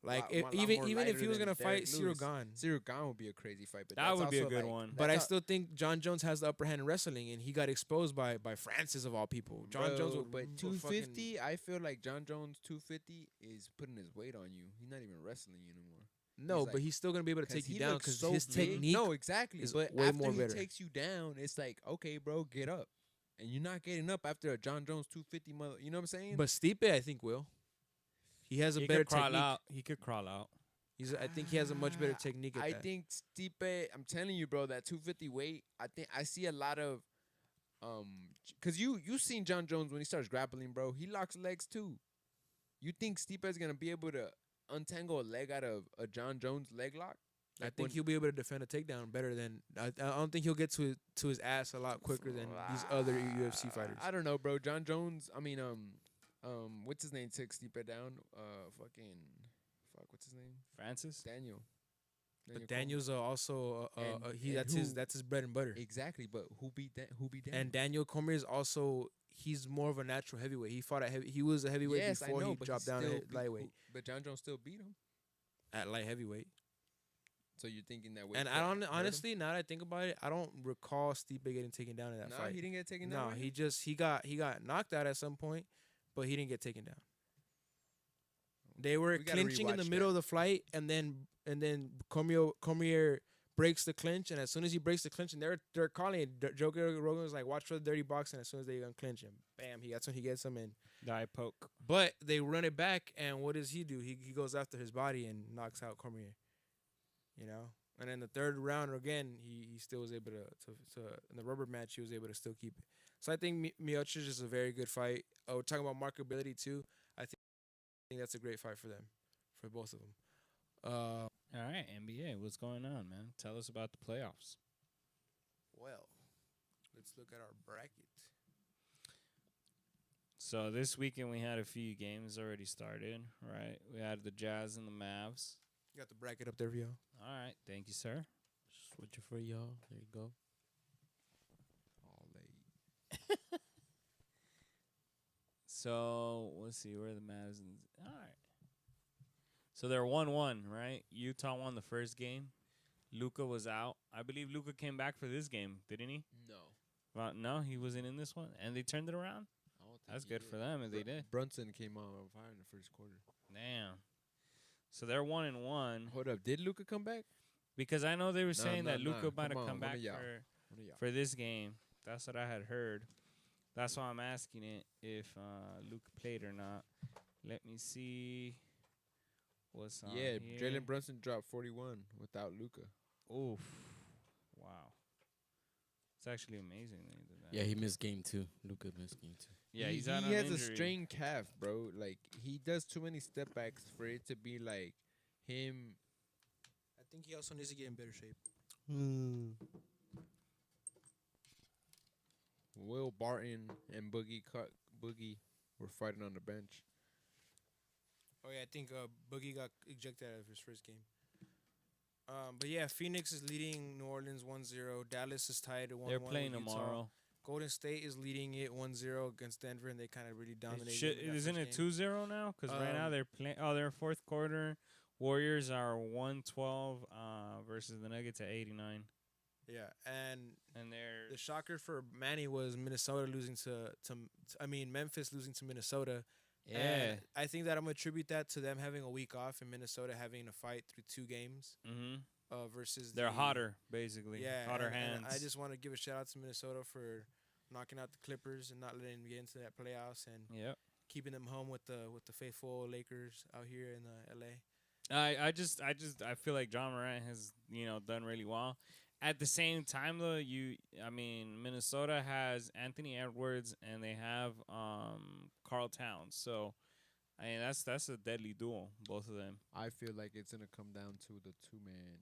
Like Lot- if, lot even more even if lighter he was than gonna fight Derek Cyril Lewis. Gane. Cyril Gane would be a crazy fight, but That that's would be a also, good like- one. But I that's still think John Jones has the upper hand in wrestling, and he got exposed by Francis of all people. John Jones, Bro, would, but would 250, I feel like John Jones 250 is putting his weight on you. He's not even wrestling you anymore. no, he's but like- he's still gonna be able to 'Cause take he you down looks because so his big. technique. No, exactly. is But way after more he better. takes you down, it's like, okay, bro, get up. And you're not getting up after a John Jones 250 mother. You know what I'm saying? But Stipe, I think will. He has a He better could crawl technique. out. He could crawl out. I think he has a much better technique at I that. think Stipe, I'm telling you, bro, that 250 weight, I see a lot of cuz you seen John Jones when he starts grappling, bro. He locks legs too. You think Stipe is going to be able to untangle a leg out of a John Jones leg lock? I Like think when- he'll be able to defend a takedown better than. I don't think he'll get to his ass a lot quicker than these other UFC fighters. I don't know, bro. John Jones, I mean what's his name, took Stipe down? What's his name? Francis? Daniel. But Cormier. Daniel's also And- that's and his who- that's his bread and butter. Exactly, but who beat Daniel? And Daniel Cormier is also he's more of a natural heavyweight. He fought at he was a heavyweight yes, before I know, he but dropped down still at lightweight. But John Jones still beat him. At light heavyweight. So you're thinking that weight And I don't honestly, now that I think about it, I don't recall Stipe getting taken down in that No, fight. he didn't get taken No, down. right? he got knocked out at some point, but he didn't get taken down. They were We gotta clinching in the rewatch middle that. of the fight, and then Cormier breaks the clinch, and as soon as he breaks the clinch, and they're calling it, Joe Rogan was like, "Watch for the dirty box," and as soon as they unclinch him, bam, that's when he gets him in. The eye poke. But they run it back, and what does he do? He goes after his body and knocks out Cormier. You know, and in the third round again, he still was able to in the rubber match he was able to still keep it. So I think Miocic is a very good fight. We're talking about markability too. I think that's a great fight for them, for both of them. All right, NBA, what's going on, man? Tell us about the playoffs. Well, let's look at our bracket. So this weekend we had a few games already started, right? We had the Jazz and the Mavs. You got the bracket up there, Vio. All right, thank you, sir. Switch it for y'all. There you go. All late. So let's see where the Mavs. All right. So they're 1-1, right? Utah won the first game. Luque was out. I believe Luque came back for this game, didn't he? No. Well, no, he wasn't in this one, and they turned it around. I don't think That's he good did. for them if they did. Brunson came on fire in the first quarter. Damn. So they're 1-1 Hold up, did Luca come back? because I know they were saying that nah, Luque might come have on, come one back of y'all. One of y'all. for this game. That's what I had heard. That's why I'm asking it if Luque played or not. Let me see what's on Yeah, here. Jalen Brunson dropped 41 without Luca. Oof. Wow. It's actually amazing that he did that. Yeah, he missed game 2. Luka missed game 2. Yeah, he, he's out he on has a injury. strained calf, bro. Like he does too many step backs for it to be like him. I think he also needs to get in better shape. Will Barton and Boogie were fighting on the bench. Oh yeah, I think Boogie got ejected out of his first game. But yeah, Phoenix is leading New Orleans 1-0. Dallas is tied at 1-1. They're playing with Utah. tomorrow. Golden State is leading it 1-0 against Denver, and they kind of really dominated. Isn't it 2-0 now? Because right now Um, they're playing. Oh, they're fourth quarter. Warriors are 112 versus the Nuggets at 89, Yeah, and and they're the shocker for Manny was Minnesota losing Memphis losing to Minnesota. yeah. And I think that I'm gonna attribute that to them having a week off and Minnesota having to fight through 2 games versus They're the- hotter, basically. Yeah, hotter and hands. I just want to give a shout out to Minnesota for knocking out the Clippers and not letting them get into that playoffs and Yep. keeping them home with the faithful Lakers out here in LA. I feel like John Morant has done really well. At the same time though, Minnesota has Anthony Edwards and they have Karl Towns. So I mean that's a deadly duel, both of them. I feel like it's gonna come down to the two-man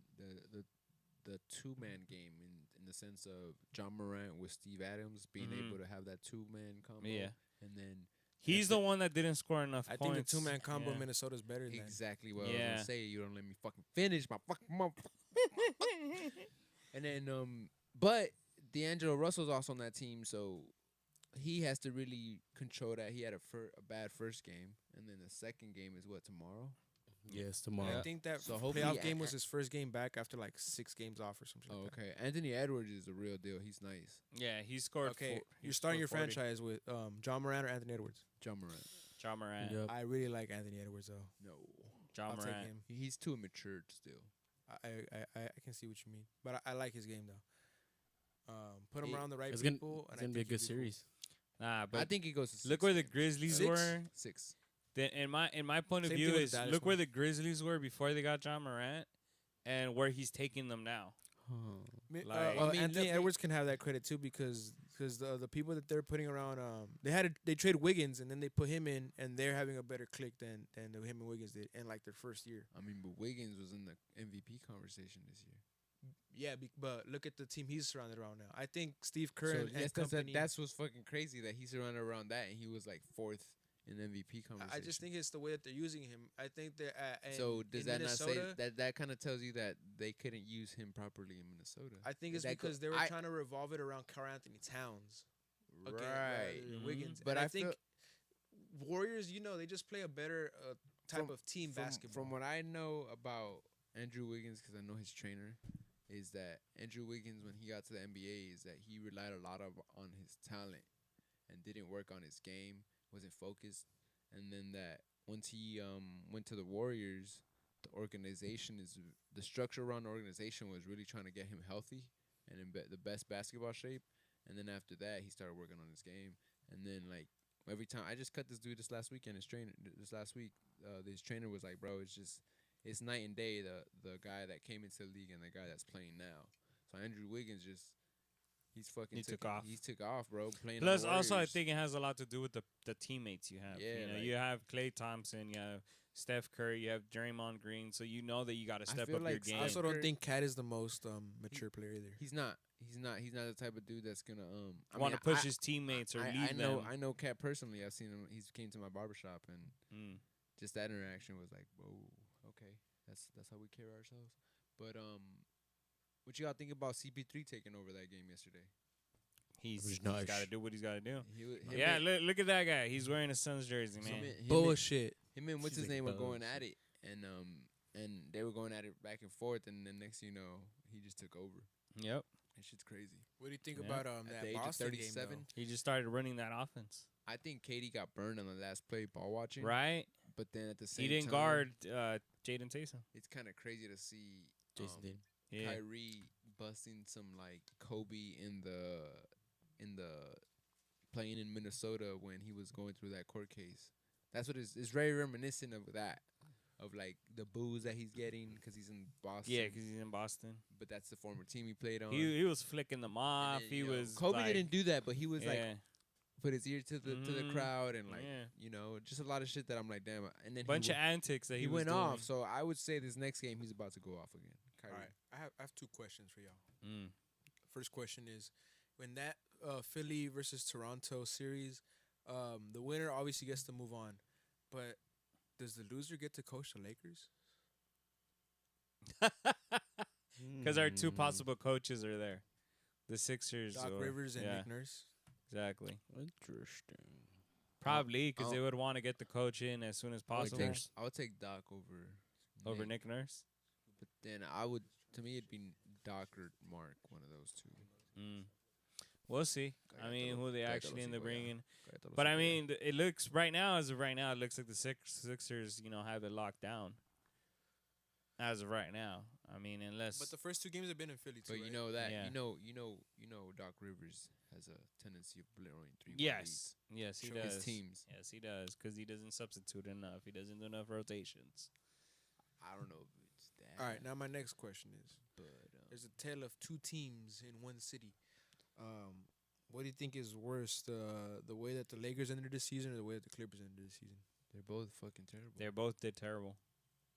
game in the sense of John Morant with Steve Adams being Mhm. able to have that 2-man combo. Yeah. And then He's the one that didn't score enough I think points. the 2-man combo Yeah. Minnesota's better than exactly what I was Yeah. gonna say. You don't let me fucking finish my fucking mouth. And then but D'Angelo Russell's also on that team, so he has to really control that. He had a bad first game, and then the second game is what, tomorrow? Yes, that. tomorrow. I think that So hopefully playoff game was his first game back after like 6 games off or something. Oh, like that. okay. Anthony Edwards is a real deal. He's nice. Yeah, he scored. Okay, he you're starting your scored 40. franchise with John Morant or Anthony Edwards. John Morant. John Morant. Yep. I really like Anthony Edwards though. No. John I'll take Morant. him. He's too immature still. I can see what you mean, but I like his game though. Put him It- around the right It's gonna, people. it's and gonna be a I think good he'll be cool. series. Nah, but I think he goes to 6 look where the games. Grizzlies 6? were. 6. Then in my point of Same view thing with is Dallas look where one. the Grizzlies were before they got John Morant, and where he's taking them now. Like- Well, I mean, Anthony look- Edwards can have that credit too because the people that they're putting around they trade Wiggins and then they put him in and they're having a better click than him and Wiggins did in like their first year. I mean, but Wiggins was in the MVP conversation this year. Yeah, but look at the team he's surrounded around now. I think Steve Kerr So and yes, company. that's what's fucking crazy that he's surrounded around that and he was like 4th in MVP conversation. I just think it's the way that they're using him. I think that so does in that Minnesota, not say that kind of tells you that they couldn't use him properly in Minnesota? I think it's that because go- they were I- trying to revolve it around Karl Anthony Towns. Okay, right. rather than Wiggins. But And I think feel- Warriors, they just play a better type From- of team basketball. From what I know about Andrew Wiggins, because I know his trainer, is that Andrew Wiggins, when he got to the NBA, is that he relied a lot on his talent and didn't work on his game, wasn't focused, and then that once he went to the Warriors, the structure around the organization was really trying to get him healthy and in the best basketball shape, and then after that he started working on his game, and then like every time I just cut this dude this last week, his trainer was like, bro, it's night and day, the guy that came into the league and the guy that's playing now. So Andrew Wiggins he took off, bro. Playing. Plus, on the also I Warriors. think it has a lot to do with the teammates you have. Yeah, like- you have Klay Thompson, you have Steph Curry, you have Draymond Green, so you know that you got to step feel up your like game. I also Curry- don't think Cat is the most mature player either. He's not the type of dude that's gonna Want to push his teammates or lead them. I know Cat personally. I've seen him. He's came to my barbershop and Mm. just that interaction was like, whoa, okay, that's how we carry ourselves. But what you all think about CP3 taking over that game yesterday? He's nice. got to do what he's got to do. Him Yeah, and- look at that guy. He's wearing a Suns jersey, man. Bullshit. Him and what's He's his like name were bugs. going at it, and they were going at it back and forth, and then next thing you know, he just took over. Yep. That shit's crazy. What do you think Yeah. about At that the age of Boston game? 37, He just started running that offense, I think Katie got burned on the last play ball watching. right? But then at the same He didn't time, guard Jaden Taysom. It's kind of crazy to see Jason did. Yeah. Kyrie busting some like Kobe in the playing in Minnesota when he was going through that court case. That's what it's very reminiscent of that, of like the boos that he's getting because he's in Boston. Yeah, because he's in Boston. But that's the former team he played on. He was flicking them And off. then, He you know, was Kobe like, didn't do that, but he was like yeah, put his ear to the Mhm. crowd and like yeah. just a lot of shit that I'm like, damn. And then bunch he, of antics that he was went doing. off. So I would say this next game he's about to go off again. Kyrie. All right, I have 2 questions for y'all. Mm. First question is, when that Philly versus Toronto series, the winner obviously gets to move on, but does the loser get to coach the Lakers? because our two possible coaches are there. The Sixers. Doc or, Rivers and yeah, Nick Nurse. exactly. Interesting. Probably because they I'll- would want to get the coach in as soon as possible I would take Doc over Nick Nurse. But then to me, it'd be Doc or Mark, one of those two. We'll see. I mean, who they Cállate actually los end up hocico, bringing. Cállate los But I hocico, mean, it looks right now, as of right now, it looks like the Sixers, have it locked down. As of right now, I mean, unless But the first 2 games have been in Philly too. But you right? know that Yeah. you know Doc Rivers has a tendency of blowing 3-1 yes, he leads. does. His teams. Yes, he does, because he doesn't substitute enough. He doesn't do enough rotations. I don't know if it's that. All right, now my next question is: but there's a tale of 2 teams in one city. What do you think is worse, the way that the Lakers ended this season, or the way that the Clippers ended this season? they're both fucking terrible. They both did terrible.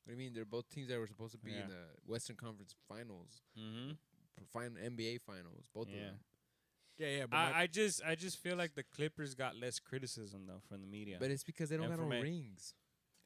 What do you mean? They're both teams that were supposed to be Yeah. in the Western Conference Finals, Mm-hmm. NBA Finals. Both of Yeah. them. Yeah, but I just feel like the Clippers got less criticism though from the media. But it's because they don't And got no for me- rings.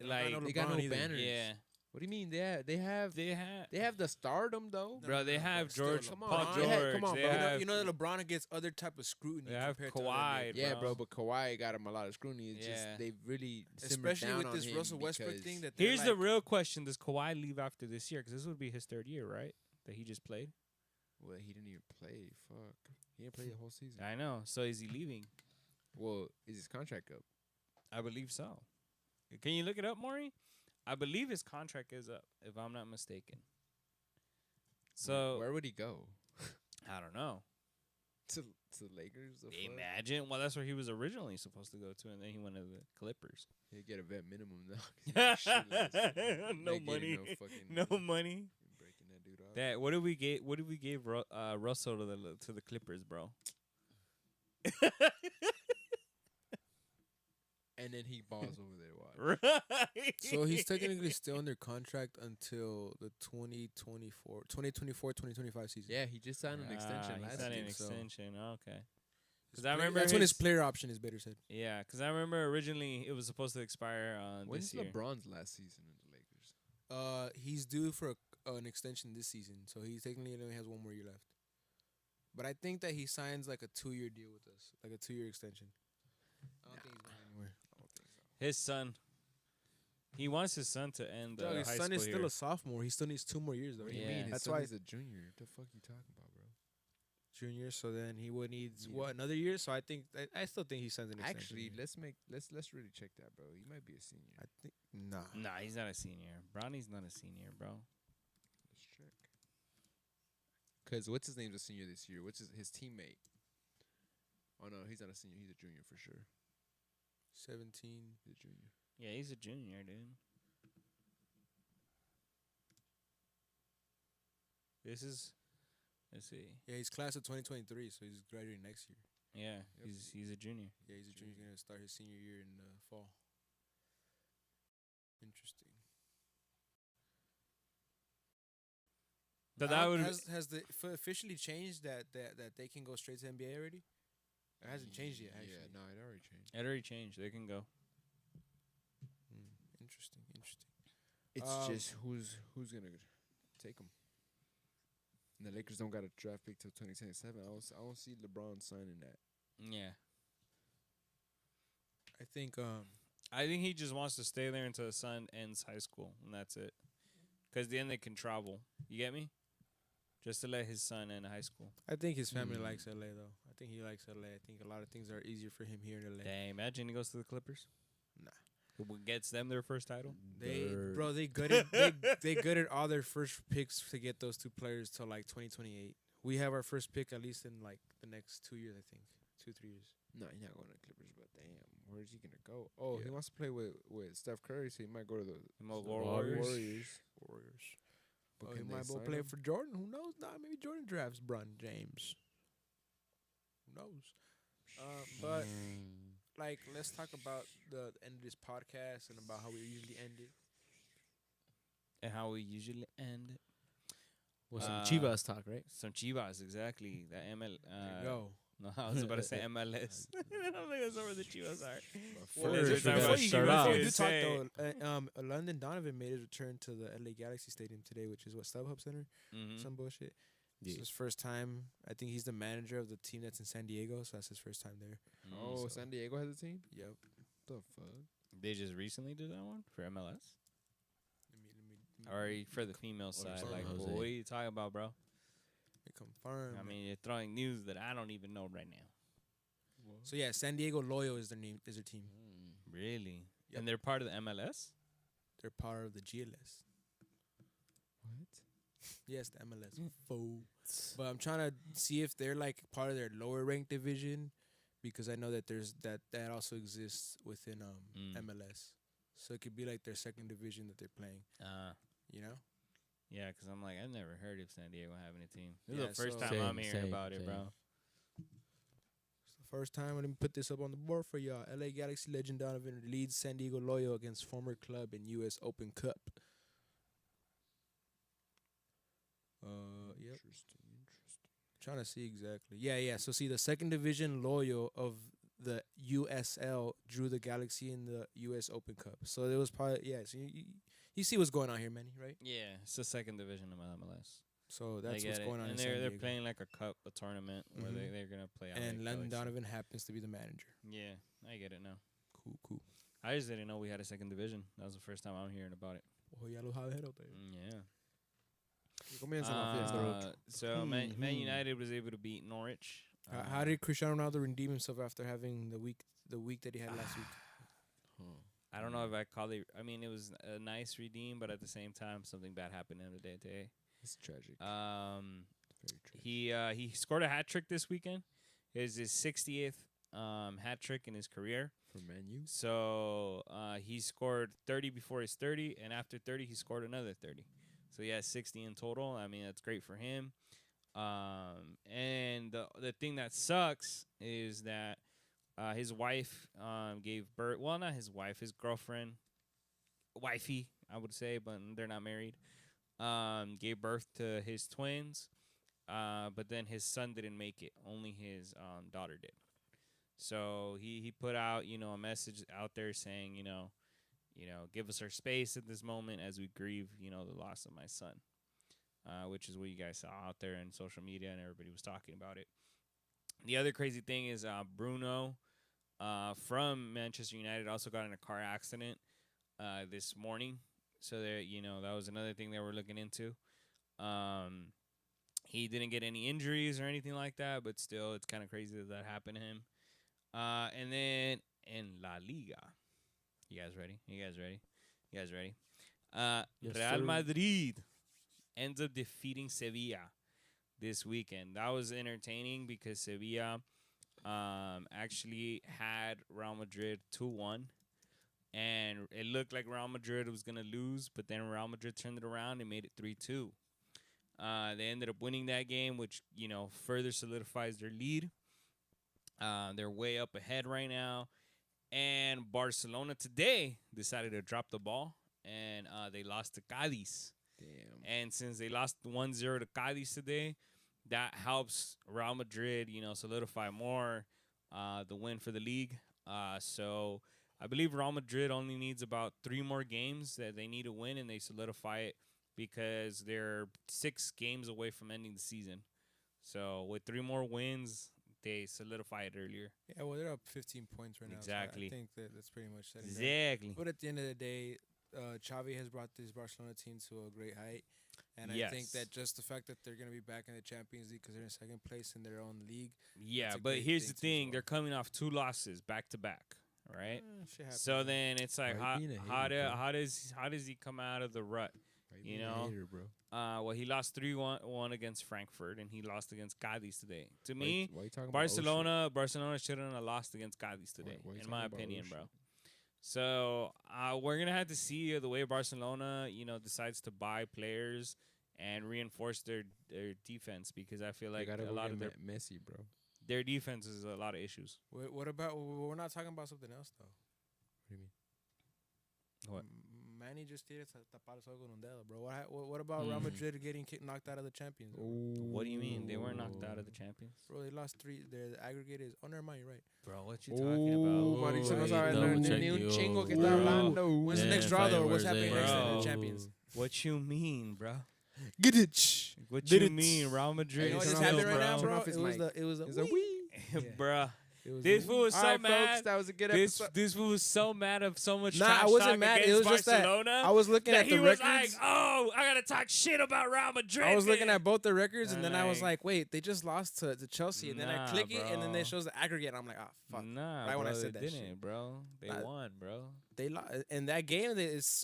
like They got no either. banners. yeah, What do you mean? They have they have the stardom though. No, bro. They no, have but still, George, come on, Paul LeBron. George. They had- come on, they bro. have, you know that LeBron gets other type of scrutiny. They have compared to other Kawhi, NBA. Yeah, bro. bro, but Kawhi got him a lot of scrutiny. It's Yeah. just they really simmered Especially down with on this him Russell Westbrook because- thing. That they're Here's like, the real question: does Kawhi leave after this year? Because this would be his 3rd year, right? That he just played. Well, he didn't even play. Fuck, he didn't play the whole season. I know. So is he leaving? Well, is his contract up? I believe so. Can you look it up, Maury? I believe his contract is up, if I'm not mistaken. So Where would he go? I don't know. To the Lakers? The fuck? Imagine. Well, that's where he was originally supposed to go to, and then he went to the Clippers. He'd get a vet minimum now. No money. No fucking No money. breaking that dude off. That what did we get? What did we give Russell to the Clippers, bro? And then he balls over there. Watch. Right. so he's technically still under contract until the 2024-2025 season. Yeah, he just signed an extension He last signed year. an so. extension. Okay. His Because I remember that's when his player option is better said. Yeah, because I remember originally it was supposed to expire When's this year. LeBron's last season in the Lakers? He's due for an extension this season, so he technically only has 1 more year left. But I think that he signs like a 2-year deal with us, like a 2-year extension. I don't think he's going anywhere. His son. He wants his son to end Dog, his high son school is still here. a sophomore. He still needs 2 more years though. What do you Yeah. mean? His That's son why is a junior. What the fuck you talking about, bro? junior. So then he would need Yeah. another year. So I think I still think he signs an extension. Actually, here. let's really check that, bro. He might be a senior. I think nah. Nah, he's not a senior. Bronny's not a senior, bro. Let's check. Cause what's his name's a senior this year? What's his teammate? Oh no, he's not a senior. He's a junior for sure. 17. He's a junior. Yeah, he's a junior, dude. This is, let's see. Yeah, he's class of 2023, so he's graduating next year. Yeah, Yep. he's a junior. Yeah, he's a junior. He's gonna start his senior year in the fall. Interesting. But that would has the officially changed that they can go straight to NBA already? It hasn't changed yet. Actually. Yeah, no, it already changed. it already changed. They can go. Interesting. It's Um, just who's gonna take him. And the Lakers don't got a draft pick till 2027. I don't see LeBron signing that. Yeah, I think I think he just wants to stay there until his son ends high school, and that's it. Because then they can travel. You get me? Just to let his son end high school. his family likes LA though. I think he likes LA. I think a lot of things are easier for him here in LA. Dang, imagine he goes to the Clippers. Nah. Who gets them their first title? They Bird. they gutted they gutted all their first picks to get those 2 players till like 2028. We have our first pick at least in like the next 2 years, I think. 2-3 years. No, he's not going to the Clippers, but damn, where's he gonna go? Oh, he Yeah. wants to play with Steph Curry, so he might go to the Warriors. Warriors. But Oh, he can they might go sign play him? for Jordan. Who knows? Nah, maybe Jordan drafts Bron James. Who knows? But like, let's talk about the end of this podcast and about how we usually end it. And how we usually end it. With some Uh, Chivas talk, right? Some Chivas, exactly. That ML. There you go. No, I was about to say MLS. I don't think that's where the Chivas are. Well, Let's first, talk we about gotta start Chivas off. Before you do USA. talk though, London Donovan made his return to the LA Galaxy Stadium today, which is what StubHub Center, some bullshit. Yeah. It's his first time. I think he's the manager of the team that's in San Diego, so that's his first time there. Oh, So- San Diego has a team. Yep. The fuck? They just recently did that one for MLS, Let me or for the female side. San Like, Jose. what are you talking about, bro? confirm. I mean, you're throwing news that I don't even know right now. So yeah, San Diego Loyo is their name. Is their team. Really? Yep. And they're part of the MLS? They're part of the GLS. What? Yes, the MLS. Fool. But I'm trying to see if they're like part of their lower ranked division, because I know that there's that also exists within MLS. So it could be like their second division that they're playing. You know. Yeah, because I'm like, I've never heard of San Diego having a team. This Yeah, is the first so- time I'm Same, hearing same, about it, same. bro. It's the first time. Let me put this up on the board for y'all. LA Galaxy legend Donovan leads San Diego Loyo against former club in U.S. Open Cup. Yep. Interesting. Trying to see exactly. Yeah. So see, the second division Loyo of the USL drew the Galaxy in the U.S. Open Cup. So it was probably So you see what's going on here, Manny, right? Yeah, it's the second division of MLS. So I that's get what's it. going on. And in they're San they're Diego. playing like a tournament where Mhm. they're gonna play out. And like Landon Galaxy. Donovan happens to be the manager. Yeah, I get it now. Cool. I just didn't know we had a second division. That was the first time I'm hearing about it. Oh, ya lo sabe, gente. Yeah. Comienza la fiesta. So Man United was able to beat Norwich. How did Cristiano Ronaldo redeem himself after having the week that he had last week? I don't know if I call it. I mean, it was a nice redeem, but at the same time, something bad happened in the day today. It's tragic. Very tragic. He scored a hat trick this weekend. It was his 60th hat trick in his career. For Man U. So he scored 30 before his 30, and after 30, he scored another 30. So he has 60 in total. I mean, that's great for him. And the thing that sucks is that his wife gave birth. Well, not his wife, his girlfriend, wifey, I would say, but they're not married. Gave birth to his twins, but then his son didn't make it. Only his daughter did. So he put out, a message out there saying, give us our space at this moment as we grieve, the loss of my son, which is what you guys saw out there in social media and everybody was talking about it. The other crazy thing is Bruno from Manchester United also got in a car accident this morning. So there, that was another thing they were looking into. He didn't get any injuries or anything like that, but still, it's kind of crazy that happened to him. And then in La Liga, you guys ready? Yes, Real sir. Madrid ends up defeating Sevilla this weekend. That was entertaining because Sevilla actually had Real Madrid 2-1. And it looked like Real Madrid was going to lose, but then Real Madrid turned it around and made it 3-2. They ended up winning that game, which, further solidifies their lead. They're way up ahead right now. And Barcelona today decided to drop the ball, and they lost to Cadiz. Damn. And since they lost 1-0 to Cadiz today, that helps Real Madrid, solidify more the win for the league. So I believe Real Madrid only needs about 3 more games that they need to win, and they solidify it because they're 6 games away from ending the season. So with 3 more wins, they solidify it earlier. Yeah, well, they're up 15 points right now. Exactly. So I think that's pretty much set. Exactly. But at the end of the day, Xavi has brought this Barcelona team to a great height. And I think Yes. that just the fact that they're going to be back in the Champions League because they're in second place in their own league. Yeah, That's a but great here's the thing too as thing. well. They're coming off 2 losses back to back, right? Shit happens. So then it's like, Why you being a how hater, does he come out of the rut? You know? Hater, bro. Well, he lost 3-1 against Frankfurt, and he lost against Cadiz today. To me, Why you talking Barcelona shouldn't have lost against Cadiz today, why you in my talking about opinion, Ocean? bro. So we're gonna have to see the way Barcelona, decides to buy players and reinforce their defense, because I feel like Gotta a go lot get of Messi, bro. their defense is a lot of issues. What about? We're not talking about something else though. What do you mean? What? Manny just tiene tapar el sol con un dedo, bro. What about Real Madrid getting knocked out of the Champions? What do you mean? They weren't knocked out of the champions? Bro, they lost 3. The aggregate is... Oh, never mind, you're right. Bro, what you talking about? Mauricio no Hey, sabe double check ni un you. chingo que está Bro. hablando. When's the next draw, though? What's happening next in Bro. the Champions? What you mean, bro? Get it. What Did you it. mean? Real Madrid? You know what is just still, happened right now, bro? bro? off his It was mic. the... It was a... It's a wee. Yeah. Bruh. It was This a- fool was so All right, mad. folks, that was a good This episode. this fool was so mad of so much Nah, trash I wasn't talk mad. It against was just that Barcelona. I was looking that at he the was records. like, oh, I gotta talk shit about Real Madrid. I was looking then." at both the records, and And then I was like- like, wait, they just lost to Chelsea. And then I Nah, click it, and then bro. it shows the aggregate. And I'm like, ah, fuck. Nah, Right bro, when I said they that didn't, shit. bro. They Nah. won, bro. They lost. In that game,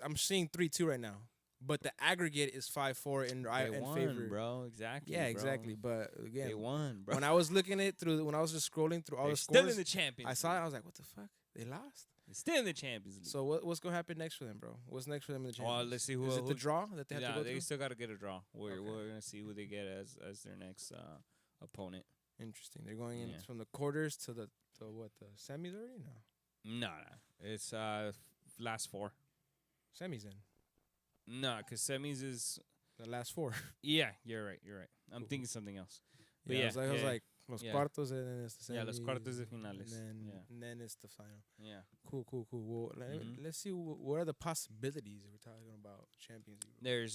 I'm seeing 3-2 right now. But the aggregate is 5-4 in They won, favor. bro. Exactly. Yeah, bro. exactly. But again, They won, bro. when I was looking it through, when I was just scrolling through all They're the still scores, in the Champions. I saw it. League. I was like, what the fuck? They lost. They're still in the Champions League. So what's gonna happen next for them, bro? What's next for them in the Champions? Well, let's see who. Is it the who- draw that they have yeah, to go they through? still got to get a draw. We're Okay. gonna see who they get as their next opponent. Interesting. They're going in Yeah. from the quarters to the semis already? No, No, it's last 4. semis then. No, because semis is The last 4. yeah. You're right. I'm Cool. thinking something else. But Yeah, yeah, I was yeah. like los Yeah. cuartos and then it's the semis. Yeah, los cuartos de finales. And then it's the final. Yeah. Cool. Well, Mhm. let's see what are the possibilities we're talking about Champions League. There's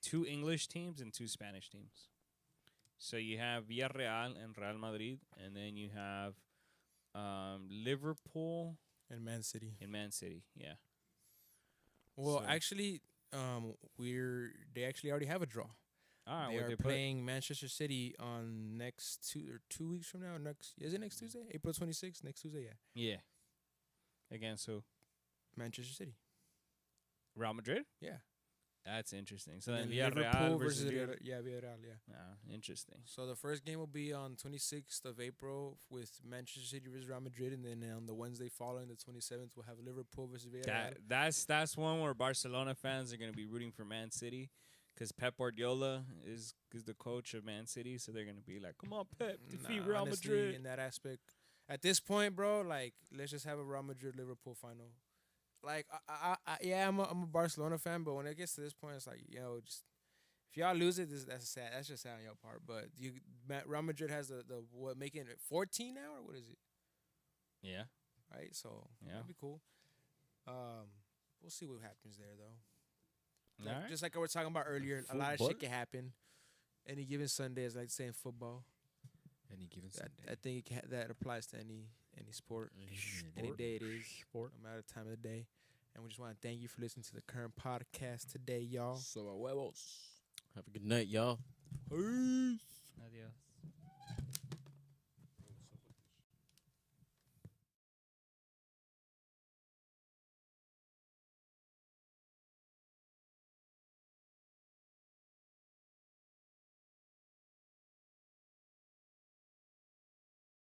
2 English teams and 2 Spanish teams. So you have Villarreal and Real Madrid, and then you have Liverpool And Man City. and Man City. Yeah. Well, So- actually, they actually already have a draw. All right. They what are they put? playing Manchester City on next 2 weeks from now. Is it next Tuesday? April 26th? Next Tuesday, yeah. Yeah. Against who? Manchester City. Real Madrid. Yeah. That's interesting. So And then then Villarreal Liverpool versus Villarreal. Yeah, Villarreal, yeah. Interesting. So the first game will be on 26th of April with Manchester City versus Real Madrid, and then on the Wednesday following, the 27th, we'll have Liverpool versus Villarreal. That's one where Barcelona fans are gonna be rooting for Man City, because Pep Guardiola is the coach of Man City, so they're gonna be like, "Come on, Pep, defeat Real honestly, Madrid." in that aspect, at this point, bro, like let's just have a Real Madrid Liverpool final. Like, I'm a Barcelona fan, but when it gets to this point, it's like, just if y'all lose it, that's sad. That's just sad on your part. But Real Madrid has the what, making it 14 now, or what is it? Yeah. Right, so Yeah. that'd be cool. We'll see what happens there, though. All right. Just like I was talking about earlier, a lot of Football? shit can happen. Any given Sunday, as like saying football. Any given I Sunday. think that applies to any sport, any day it is, no matter the time of the day. And we just want to thank you for listening to the current podcast today, y'all. So a huevos. Have a good night, y'all. Peace. Adios.